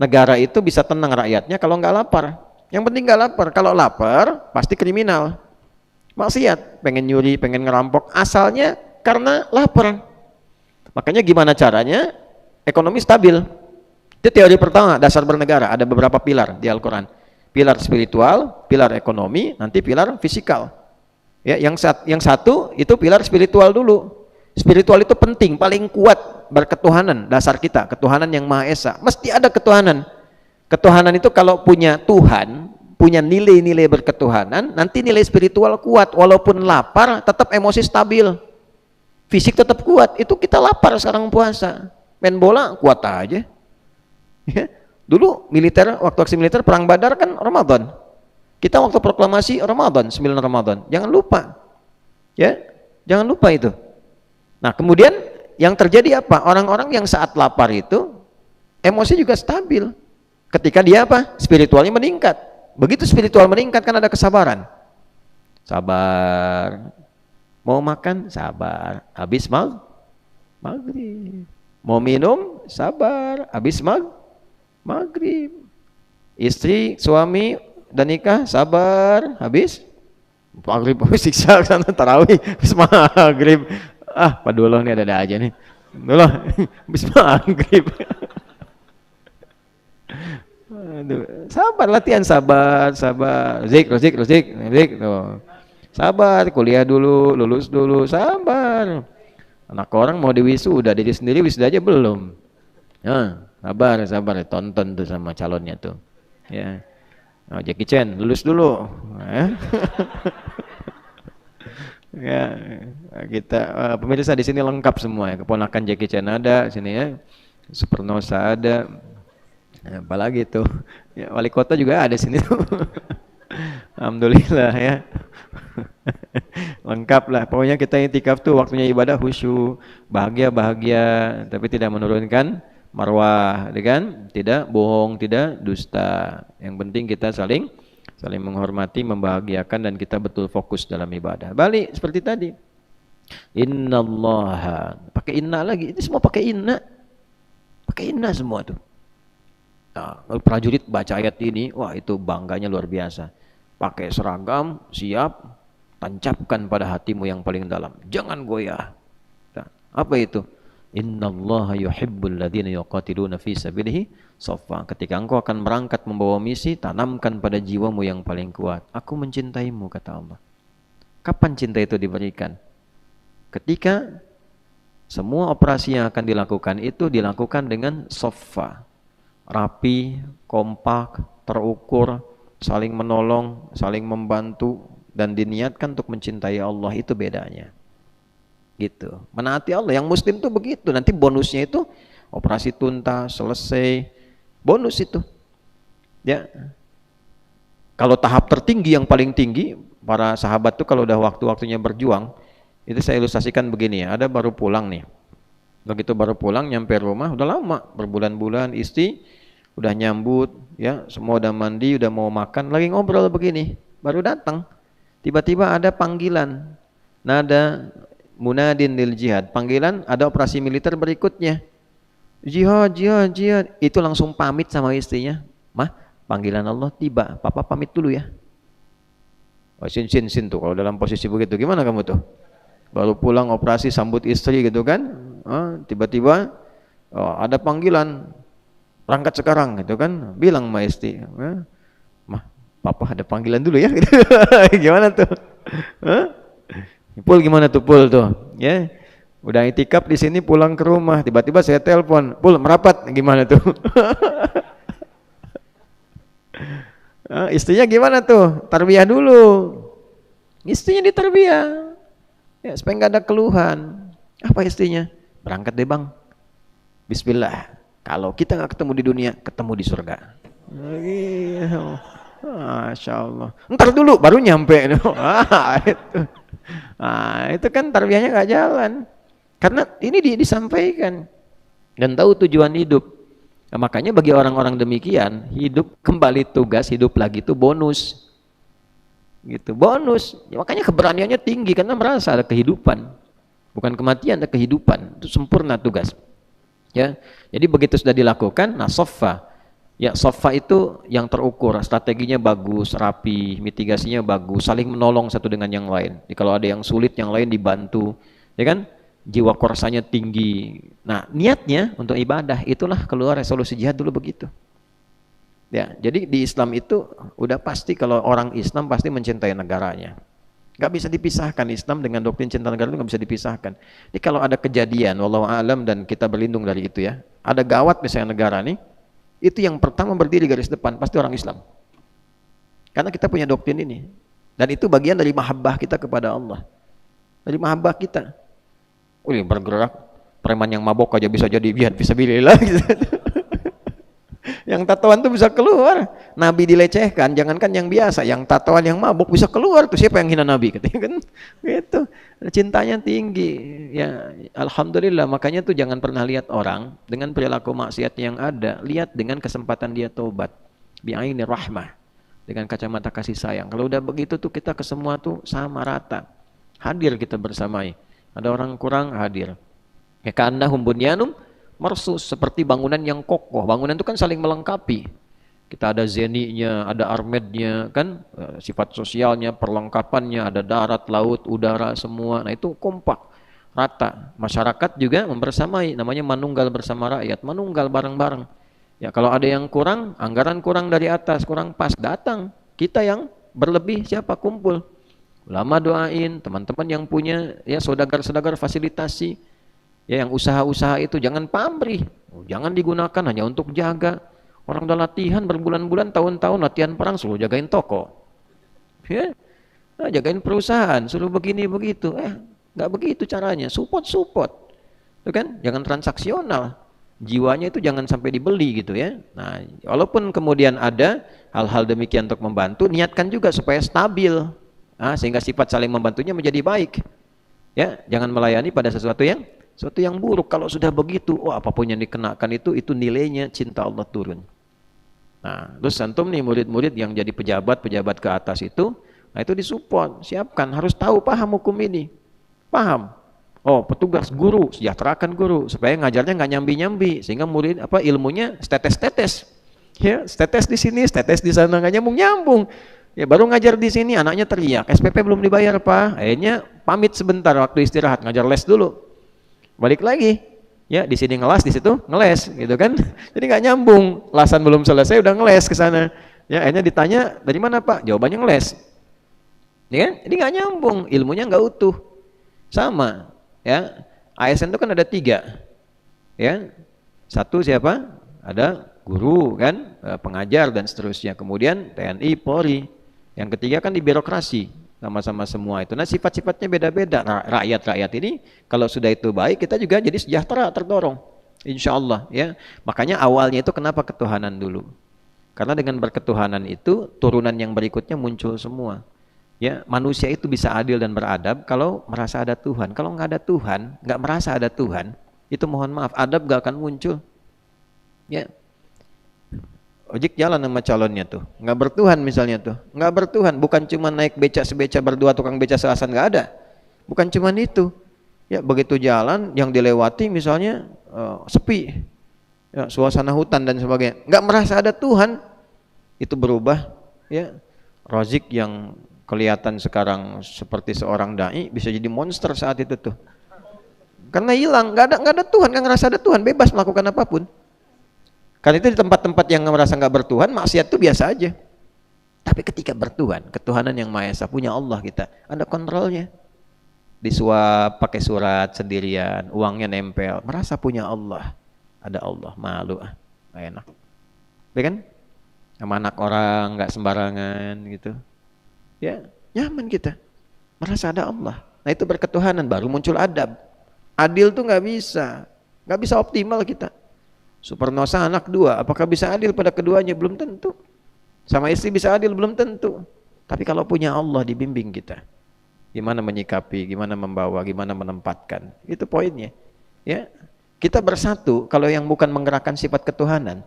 Negara itu bisa tenang rakyatnya kalau nggak lapar. Yang penting nggak lapar. Kalau lapar pasti kriminal, maksiat, pengen nyuri, pengen ngerampok, asalnya karena lapar. Makanya gimana caranya ekonomi stabil? Itu teori pertama, dasar bernegara. Ada beberapa pilar di Al-Quran. Pilar spiritual, pilar ekonomi, nanti pilar fisikal. Ya, yang satu itu pilar spiritual dulu. Spiritual itu penting, paling kuat, berketuhanan, dasar kita, ketuhanan yang Maha Esa. Mesti ada ketuhanan. Ketuhanan itu kalau punya Tuhan, punya nilai-nilai berketuhanan, nanti nilai spiritual kuat. Walaupun lapar, tetap emosi stabil. Fisik tetap kuat. Itu kita lapar sekarang puasa. Main bola kuat aja. Ya. Dulu militer, waktu aksi militer perang Badar kan Ramadan. Kita waktu proklamasi Ramadan, 9 Ramadan. Jangan lupa. Ya, jangan lupa itu. Nah, kemudian yang terjadi apa? Orang-orang yang saat lapar itu emosi juga stabil. Ketika dia apa? Spiritualnya meningkat. Begitu spiritual meningkat kan ada kesabaran. Sabar. Mau makan? Sabar. Habis maghrib. Mau minum? Sabar. Habis maghrib. Istri, suami dan nikah? Sabar. Habis maghrib. Siksa sana tarawih. Habis maghrib. Ah, Pak Duloh ini ada aja nih. Duloh. Habis maghrib. Aduh, sabar, latihan, sabar. Zikr. Tuh. Sabar, kuliah dulu, lulus dulu, sabar. Anak orang mau diwisuda, diri sendiri wisuda aja belum. Nah, sabar, tonton tuh sama calonnya tuh. Ya. Oh, Jackie Chan, lulus dulu. Ya, kita pemirsa di sini lengkap semua ya. Keponakan Jackie Chan ada sini ya. Supernosa ada. Ya, apalagi tuh ya, wali kota juga ada sini tuh. Alhamdulillah ya. Lengkap lah, pokoknya kita i'tikaf tuh waktunya ibadah khusyuk, bahagia tapi tidak menurunkan marwah, kan? Tidak bohong, tidak dusta. Yang penting kita saling menghormati, membahagiakan, dan kita betul fokus dalam ibadah. Balik seperti tadi, innallaha, pakai inna lagi, ini semua pakai inna semua tuh. Nah, prajurit baca ayat ini, wah itu bangganya luar biasa. Pakai seragam, siap, tancapkan pada hatimu yang paling dalam. Jangan goyah. Nah, apa itu? Innallaha yuhibbul ladzina yuqatiluna fi sabilihi shaffa. Ketika engkau akan berangkat membawa misi, tanamkan pada jiwamu yang paling kuat, aku mencintaimu, kata Allah. Kapan cinta itu diberikan? Ketika semua operasi yang akan dilakukan itu dilakukan dengan shaffa, rapi, kompak, terukur, saling menolong, saling membantu, dan diniatkan untuk mencintai Allah. Itu bedanya. Gitu. Menaati Allah. Yang muslim tuh begitu. Nanti bonusnya itu operasi tuntas, selesai. Bonus itu. Ya. Kalau tahap tertinggi, yang paling tinggi, para sahabat tuh kalau udah waktu-waktunya berjuang, itu saya ilustrasikan begini ya. Ada baru pulang nih. Begitu baru pulang, nyampe rumah, udah lama, berbulan-bulan, istri udah nyambut, ya, semua udah mandi, udah mau makan, lagi ngobrol begini, baru datang. Tiba-tiba ada panggilan. Nada munadin lil jihad, panggilan ada operasi militer berikutnya, jihad, jihad, jihad. Itu langsung pamit sama istrinya, mah, panggilan Allah tiba, papa pamit dulu ya. Oh, sin tuh kalau dalam posisi begitu gimana kamu tuh, baru pulang operasi sambut istri gitu kan, tiba-tiba ada panggilan, berangkat sekarang gitu kan, bilang sama istri, mah, papa ada panggilan dulu ya. Gimana tuh? Pul gimana tuh Pul tuh? Ya, udah itikaf di sini, pulang ke rumah, tiba-tiba saya telepon, Pul merapat, gimana tuh? Istrinya gimana tuh? Tarbiyah dulu. Istrinya ditarbiyah, ya, supaya nggak ada keluhan. Apa istrinya? Berangkat deh bang. Bismillah. Kalau kita nggak ketemu di dunia, ketemu di surga. Masya Allah. Ntar dulu baru nyampe. Itu kan tarbiyahnya nggak jalan, karena ini disampaikan dan tahu tujuan hidup. Nah, makanya bagi orang-orang demikian, hidup kembali tugas, hidup lagi itu bonus, gitu, bonus. Ya, makanya keberaniannya tinggi karena merasa ada kehidupan, bukan kematian, ada kehidupan. Itu sempurna tugas. Ya, jadi begitu sudah dilakukan, nah soffa. Ya, sofa itu yang terukur, strateginya bagus, rapi, mitigasinya bagus, saling menolong satu dengan yang lain. Jadi kalau ada yang sulit, yang lain dibantu, ya kan? Jiwa korsanya tinggi. Nah, niatnya untuk ibadah, itulah keluar resolusi jihad dulu begitu. Ya, jadi di Islam itu udah pasti kalau orang Islam pasti mencintai negaranya. Gak bisa dipisahkan, Islam dengan doktrin cinta negara itu gak bisa dipisahkan. Jadi kalau ada kejadian, wallahu alam, dan kita berlindung dari itu ya, ada gawat misalnya negara nih, itu yang pertama berdiri garis depan pasti orang Islam, karena kita punya doktrin ini, dan itu bagian dari mahabbah kita kepada Allah, dari mahabbah kita. Bergerak preman yang mabok aja bisa jadi jihad fisabilillah. Yang tatoan tuh bisa keluar, Nabi dilecehkan, jangankan yang biasa, yang tatoan yang mabok bisa keluar tuh, siapa yang hina Nabi katanya kan, gitu. Cintanya tinggi ya, alhamdulillah. Makanya tuh jangan pernah lihat orang dengan perilaku maksiat yang ada, lihat dengan kesempatan dia tobat, bi'aini rahmah, dengan kacamata kasih sayang. Kalau udah begitu tuh kita ke semua tuh sama rata, hadir kita bersamai. Ada orang kurang, hadir. Ya ka'annahum bunyanum marsus, seperti bangunan yang kokoh. Bangunan itu kan saling melengkapi. Kita ada zeninya, ada armednya, kan, sifat sosialnya, perlengkapannya, ada darat, laut, udara, semua. Nah itu kompak, rata. Masyarakat juga membersamai, namanya manunggal bersama rakyat, manunggal bareng-bareng. Ya kalau ada yang kurang, anggaran kurang dari atas, kurang pas, datang. Kita yang berlebih siapa? Kumpul. Ulama doain, teman-teman yang punya ya saudagar-saudagar fasilitasi. Ya, yang usaha-usaha itu jangan pamrih, jangan digunakan hanya untuk jaga. Orang udah latihan berbulan-bulan, tahun-tahun latihan perang, suruh jagain toko, ya, nah, jagain perusahaan, suruh begini begitu. Nggak begitu caranya. Support, itu kan, jangan transaksional. Jiwanya itu jangan sampai dibeli gitu ya. Nah, walaupun kemudian ada hal-hal demikian untuk membantu, niatkan juga supaya stabil, sehingga sifat saling membantunya menjadi baik. Ya, jangan melayani pada sesuatu yang buruk. Kalau sudah begitu, apapun yang dikenakan itu nilainya cinta Allah turun. Nah, terus antum nih murid-murid yang jadi pejabat ke atas itu, nah itu disupport, siapkan, harus tahu, paham hukum ini, paham. Petugas guru, sejahterakan guru supaya ngajarnya nggak nyambi-nyambi, sehingga murid ilmunya tetes-tetes. Ya, tetes di sini, tetes di sana, nggak nyambung. Ya baru ngajar di sini, anaknya teriak, SPP belum dibayar Pak. Akhirnya pamit sebentar waktu istirahat, ngajar les dulu. Balik lagi, Ya, di sini ngelas, di situ ngeles, gitu kan? Jadi nggak nyambung. Lasan belum selesai udah ngeles ke sana. Ya, akhirnya ditanya dari mana Pak? Jawabannya ngeles. Ya kan? Jadi nggak nyambung, ilmunya nggak utuh. Sama, ya. ASN itu kan ada 3, ya. Satu siapa? Ada guru kan, pengajar dan seterusnya. Kemudian TNI, Polri. Yang ketiga kan di birokrasi, sama-sama semua itu. Nah sifat-sifatnya beda-beda. Rakyat-rakyat ini kalau sudah itu baik, kita juga jadi sejahtera, terdorong. Insya Allah, ya. Makanya awalnya itu kenapa ketuhanan dulu? Karena dengan berketuhanan itu turunan yang berikutnya muncul semua. Ya, manusia itu bisa adil dan beradab kalau merasa ada Tuhan. Kalau nggak ada Tuhan, nggak merasa ada Tuhan, itu mohon maaf, adab nggak akan muncul. Ya, ojek jalan sama calonnya tuh, nggak bertuhan misalnya tuh, nggak bertuhan, bukan cuma naik beca sebeca berdua, tukang beca selasan nggak ada, bukan cuma itu. Ya, begitu jalan yang dilewati misalnya sepi, ya, suasana hutan dan sebagainya, nggak merasa ada Tuhan, itu berubah. Ya, Razik yang kelihatan sekarang seperti seorang dai bisa jadi monster saat itu tuh, karena hilang, nggak ada Tuhan, nggak ngerasa ada Tuhan, bebas melakukan apapun. Karena itu di tempat-tempat yang merasa nggak bertuhan, maksiat itu biasa aja. Tapi ketika bertuhan, ketuhanan yang Maha Esa, punya Allah kita, ada kontrolnya. Disuap pakai surat sendirian, uangnya nempel, merasa punya Allah, ada Allah, malu nggak enak, ya kan? Sama anak orang nggak sembarangan gitu, ya nyaman kita, merasa ada Allah. Nah itu berketuhanan, baru muncul adab. Adil tuh nggak bisa optimal kita. Supernosa anak 2, apakah bisa adil pada keduanya? Belum tentu. Sama istri bisa adil? Belum tentu. Tapi kalau punya Allah dibimbing kita, gimana menyikapi, gimana membawa, gimana menempatkan, itu poinnya. Ya, kita bersatu. Kalau yang bukan menggerakkan sifat ketuhanan,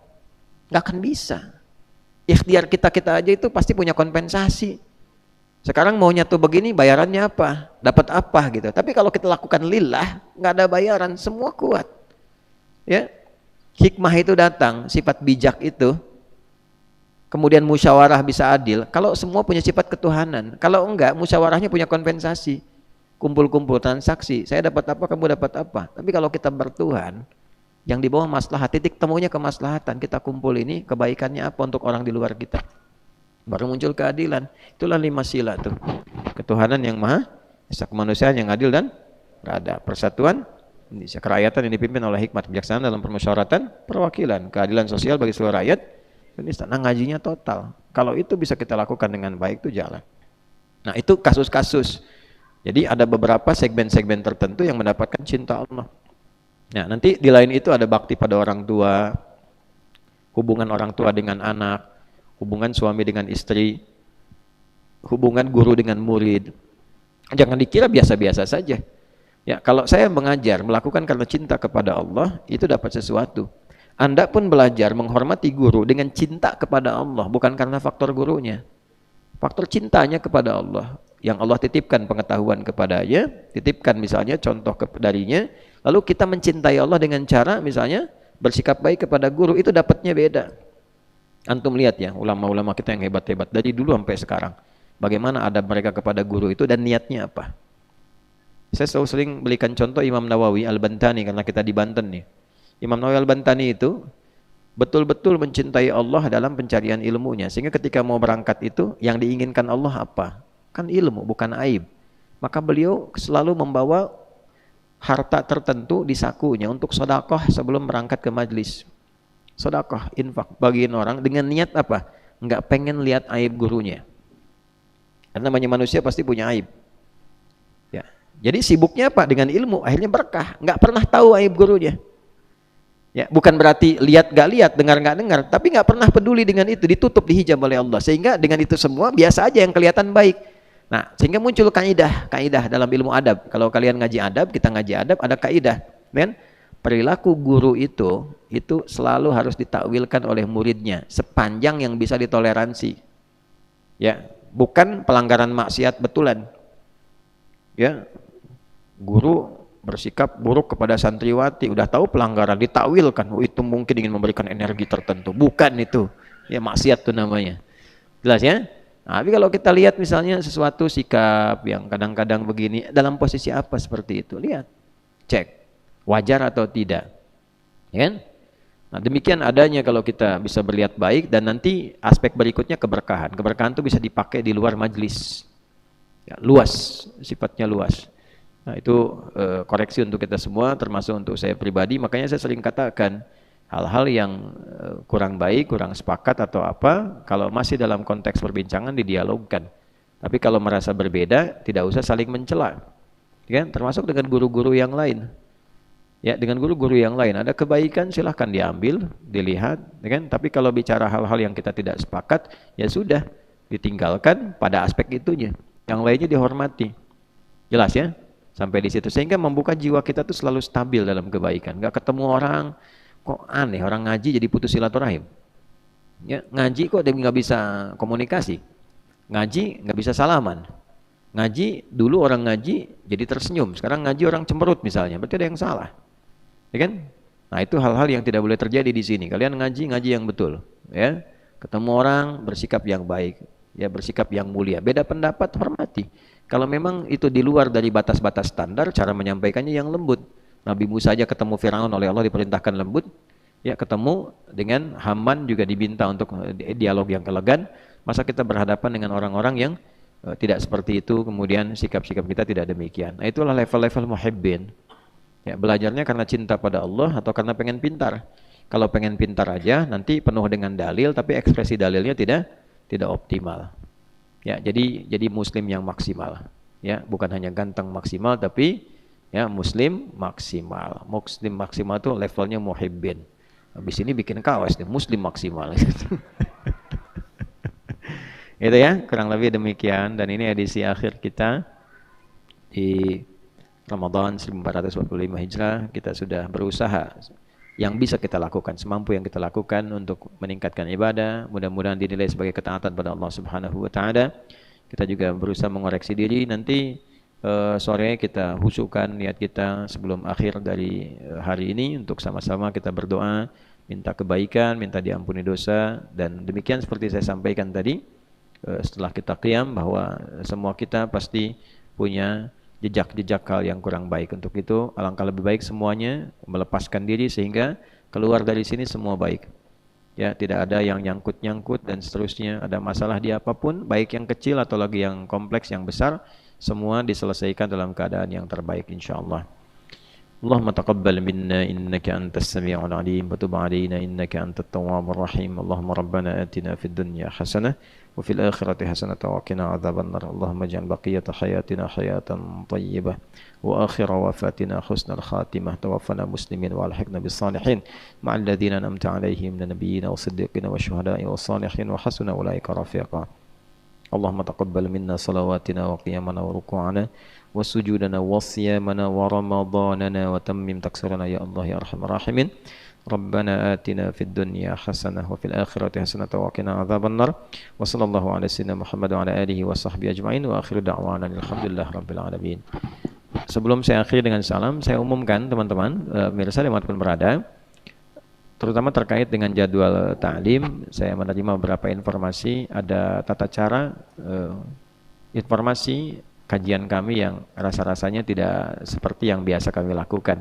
nggak akan bisa. Ikhtiar kita aja itu pasti punya kompensasi. Sekarang mau nyatu begini, bayarannya apa? Dapat apa gitu. Tapi kalau kita lakukan lillah, nggak ada bayaran, semua kuat. Ya. Hikmah itu datang, sifat bijak itu, kemudian musyawarah bisa adil, kalau semua punya sifat ketuhanan. Kalau enggak, musyawarahnya punya kompensasi, kumpul-kumpul transaksi, saya dapat apa, kamu dapat apa. Tapi kalau kita bertuhan, yang di bawah maslahat, titik temunya kemaslahatan, kita kumpul ini, kebaikannya apa untuk orang di luar kita, baru muncul keadilan. Itulah 5 sila tuh, ketuhanan yang Maha Esa, kemanusiaan yang adil dan beradab, persatuan Indonesia, kerakyatan yang dipimpin oleh hikmat kebijaksanaan dalam permusyawaratan perwakilan, keadilan sosial bagi seluruh rakyat Indonesia. Nah ngajinya total, kalau itu bisa kita lakukan dengan baik itu jalan. Nah itu kasus-kasus. Jadi ada beberapa segmen-segmen tertentu yang mendapatkan cinta Allah. Nah nanti di lain itu ada bakti pada orang tua, hubungan orang tua dengan anak, hubungan suami dengan istri, hubungan guru dengan murid. Jangan dikira biasa-biasa saja. Ya, kalau saya mengajar, melakukan karena cinta kepada Allah, itu dapat sesuatu. Anda pun belajar menghormati guru dengan cinta kepada Allah, bukan karena faktor gurunya. Faktor cintanya kepada Allah, yang Allah titipkan pengetahuan kepadanya, titipkan misalnya contoh darinya, lalu kita mencintai Allah dengan cara misalnya bersikap baik kepada guru, itu dapatnya beda. Antum lihat ya, ulama-ulama kita yang hebat-hebat, dari dulu sampai sekarang, bagaimana adab mereka kepada guru itu dan niatnya apa. Saya selalu sering berikan contoh Imam Nawawi Al-Bantani, karena kita di Banten nih. Imam Nawawi Al-Bantani itu betul-betul mencintai Allah dalam pencarian ilmunya, sehingga ketika mau berangkat itu yang diinginkan Allah apa? Kan ilmu, bukan aib. Maka beliau selalu membawa harta tertentu di sakunya untuk sedekah sebelum berangkat ke majlis. Sedekah, infak, bagiin orang dengan niat apa? Enggak pengen lihat aib gurunya. Karena namanya manusia pasti punya aib. Ya. Jadi sibuknya apa? Dengan ilmu, akhirnya berkah, nggak pernah tahu aib gurunya. Ya, bukan berarti lihat nggak lihat, dengar nggak dengar, tapi nggak pernah peduli dengan itu, ditutup, dihijab oleh Allah, sehingga dengan itu semua biasa aja yang kelihatan baik. Nah, sehingga muncul kaidah dalam ilmu adab. Kalau kalian ngaji adab, kita ngaji adab, ada kaidah, kan? Perilaku guru itu selalu harus ditakwilkan oleh muridnya sepanjang yang bisa ditoleransi. Ya, bukan pelanggaran maksiat betulan. Ya, guru bersikap buruk kepada santriwati, udah tahu pelanggaran, ditakwilkan, oh itu mungkin ingin memberikan energi tertentu, bukan itu, ya maksiat itu namanya. Jelas ya? Nah, tapi kalau kita lihat misalnya sesuatu sikap yang kadang-kadang begini, dalam posisi apa seperti itu, lihat, cek, wajar atau tidak. ya kan? Nah, demikian adanya kalau kita bisa berlihat baik, dan nanti aspek berikutnya keberkahan. Keberkahan itu bisa dipakai di luar majlis. Ya, luas, sifatnya luas. Nah, itu koreksi untuk kita semua, termasuk untuk saya pribadi. Makanya saya sering katakan, hal-hal yang kurang baik, kurang sepakat atau apa, kalau masih dalam konteks perbincangan didialogkan. Tapi kalau merasa berbeda, tidak usah saling mencela. Ya, termasuk dengan guru-guru yang lain. Ya, dengan guru-guru yang lain ada kebaikan silahkan diambil, dilihat, ya kan? Tapi kalau bicara hal-hal yang kita tidak sepakat, ya sudah ditinggalkan pada aspek itunya. Yang lainnya dihormati. Jelas ya? Sampai di situ sehingga membuka jiwa kita tuh selalu stabil dalam kebaikan. Gak ketemu orang kok aneh, orang ngaji jadi putus silaturahim. Ya, ngaji kok dia nggak bisa komunikasi. Ngaji nggak bisa salaman. Ngaji dulu orang ngaji jadi tersenyum, sekarang ngaji orang cemberut misalnya, berarti ada yang salah. Ya kan? Nah, itu hal-hal yang tidak boleh terjadi di sini. Kalian ngaji yang betul, ya. Ketemu orang bersikap yang baik, ya, bersikap yang mulia. Beda pendapat hormati. Kalau memang itu di luar dari batas-batas standar, cara menyampaikannya yang lembut. Nabi Musa aja ketemu Firaun oleh Allah diperintahkan lembut, ya, ketemu dengan Haman juga diminta untuk dialog yang elegan. Masa kita berhadapan dengan orang-orang yang tidak seperti itu, kemudian sikap-sikap kita tidak demikian. Nah, itulah level-level muhibbin. Ya, belajarnya karena cinta pada Allah atau karena pengen pintar. Kalau pengen pintar aja nanti penuh dengan dalil tapi ekspresi dalilnya tidak optimal. Ya, jadi muslim yang maksimal. Ya, bukan hanya ganteng maksimal tapi ya muslim maksimal. Muslim maksimal itu levelnya muhibbin. Habis ini bikin kaos deh, muslim maksimal. Itu ya, kurang lebih demikian, dan ini edisi akhir kita di Ramadan 1445 Hijrah. Kita sudah berusaha yang bisa kita lakukan, semampu yang kita lakukan untuk meningkatkan ibadah. Mudah-mudahan dinilai sebagai ketaatan pada Allah Subhanahu wa taala. Kita juga berusaha mengoreksi diri. Nanti sore kita husukan niat kita sebelum akhir dari hari ini untuk sama-sama kita berdoa, minta kebaikan, minta diampuni dosa, dan demikian seperti saya sampaikan tadi setelah kita qiyam bahwa semua kita pasti punya jejak-jejak hal yang kurang baik. Untuk itu alangkah lebih baik semuanya melepaskan diri sehingga keluar dari sini semua baik. Ya, tidak ada yang nyangkut-nyangkut dan seterusnya. Ada masalah di apapun, baik yang kecil atau lagi yang kompleks, yang besar, semua diselesaikan dalam keadaan yang terbaik insyaallah. اللهم تقبل منا إنك أنت السميع العليم وتب علينا إنك أنت التواب الرحيم اللهم ربنا آتنا في الدنيا حسنة وفي الآخرة حسنة وقنا عذاب النار اللهم اجعل بقية حياتنا حياة طيبة وآخر وفاتنا حسن الخاتمة توفنا مسلمين والحقنا بالصالحين مع الذين أنعمت عليهم من النبيين والصديقين والشهداء والصالحين وحسن أولئك رفيقا اللهم تقبل منا صلواتنا وقيامنا وركوعنا وسجودنا وصيامنا ورمضاننا وتمم تقصيرنا يا الله يا أرحم الراحمين ربنا آتنا في الدنيا حسنة وفي الآخرة حسنة وقنا عذاب النار وصلى الله على سيدنا محمد وعلى آله وصحبه أجمعين وآخر دعوانا الحمد لله رب العالمين. Sebelum saya akhiri dengan salam, saya umumkan teman-teman pemirsa dimanapun berada, terutama terkait dengan jadwal ta'lim. Saya menerima beberapa informasi, ada tata cara informasi kajian kami yang rasa-rasanya tidak seperti yang biasa kami lakukan.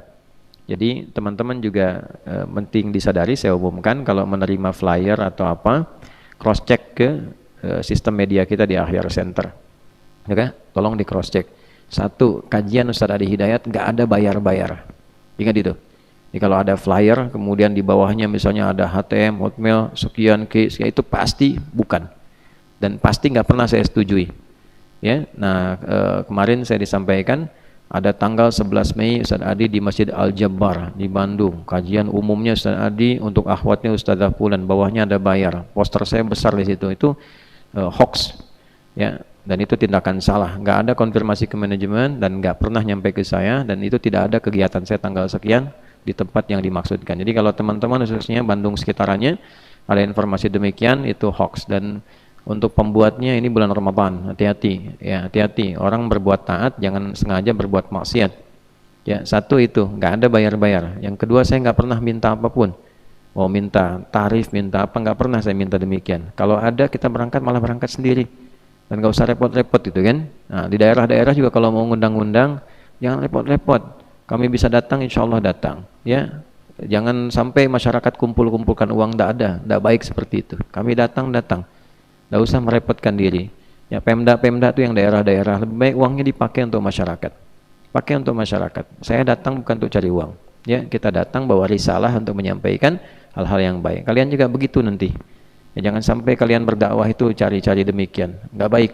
Jadi teman-teman juga penting disadari, saya umumkan kalau menerima flyer atau apa, cross check ke sistem media kita di Akhyar Center. Oke, tolong di cross check. Satu, kajian Ustaz Adi Hidayat nggak ada bayar-bayar. Ingat itu. Jadi kalau ada flyer, kemudian di bawahnya misalnya ada HTM, Hotmail, sekian, ya itu pasti bukan. Dan pasti nggak pernah saya setujui. Ya, nah kemarin saya disampaikan ada tanggal 11 Mei Ustaz Adi di Masjid Al-Jabbar di Bandung. Kajian umumnya Ustaz Adi untuk akhwatnya Ustazah Fulan, bawahnya ada bayar. Poster saya besar di situ. Itu hoax. Ya, dan itu tindakan salah. Nggak ada konfirmasi ke manajemen dan nggak pernah nyampe ke saya, dan itu tidak ada kegiatan saya tanggal sekian di tempat yang dimaksudkan. Jadi kalau teman-teman khususnya Bandung sekitarannya ada informasi demikian, itu hoax. Dan untuk pembuatnya ini bulan Ramadan, hati-hati ya, hati-hati. Orang berbuat taat jangan sengaja berbuat maksiat. Ya, satu itu, nggak ada bayar-bayar. Yang kedua, saya nggak pernah minta apapun. Mau minta tarif, minta apa, nggak pernah saya minta demikian. Kalau ada kita berangkat malah berangkat sendiri. Dan nggak usah repot-repot gitu kan. Nah, di daerah-daerah juga kalau mau ngundang-undang jangan repot-repot. Kami bisa datang, insya Allah datang. Ya, Jangan sampai masyarakat kumpul-kumpulkan uang, tidak baik seperti itu. Kami datang, tidak usah merepotkan diri. Ya, Pemda itu yang daerah-daerah, lebih baik uangnya dipakai untuk masyarakat. Pakai untuk masyarakat. Saya datang bukan untuk cari uang. Ya, kita datang bawa risalah untuk menyampaikan hal-hal yang baik. Kalian juga begitu nanti. Ya, jangan sampai kalian berdakwah itu cari-cari demikian. Nggak baik.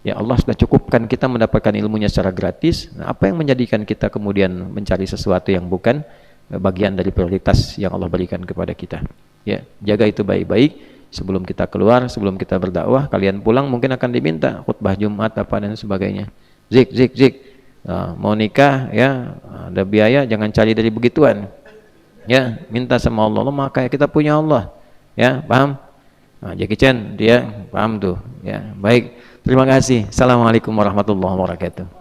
Ya, Allah sudah cukupkan kita mendapatkan ilmunya secara gratis. Nah, apa yang menjadikan kita kemudian mencari sesuatu yang bukan bagian dari prioritas yang Allah berikan kepada kita? Ya, jaga itu baik-baik. Sebelum kita keluar, sebelum kita berdakwah, kalian pulang mungkin akan diminta khutbah Jumat apa dan sebagainya. Zik. Mau nikah ya, ada biaya, jangan cari dari begituan. Ya, minta sama Allah. Allah maka kita punya Allah. Ya, paham? Nah, Jackie Chan dia paham tuh. Ya, baik. Terima kasih. Assalamualaikum warahmatullahi wabarakatuh.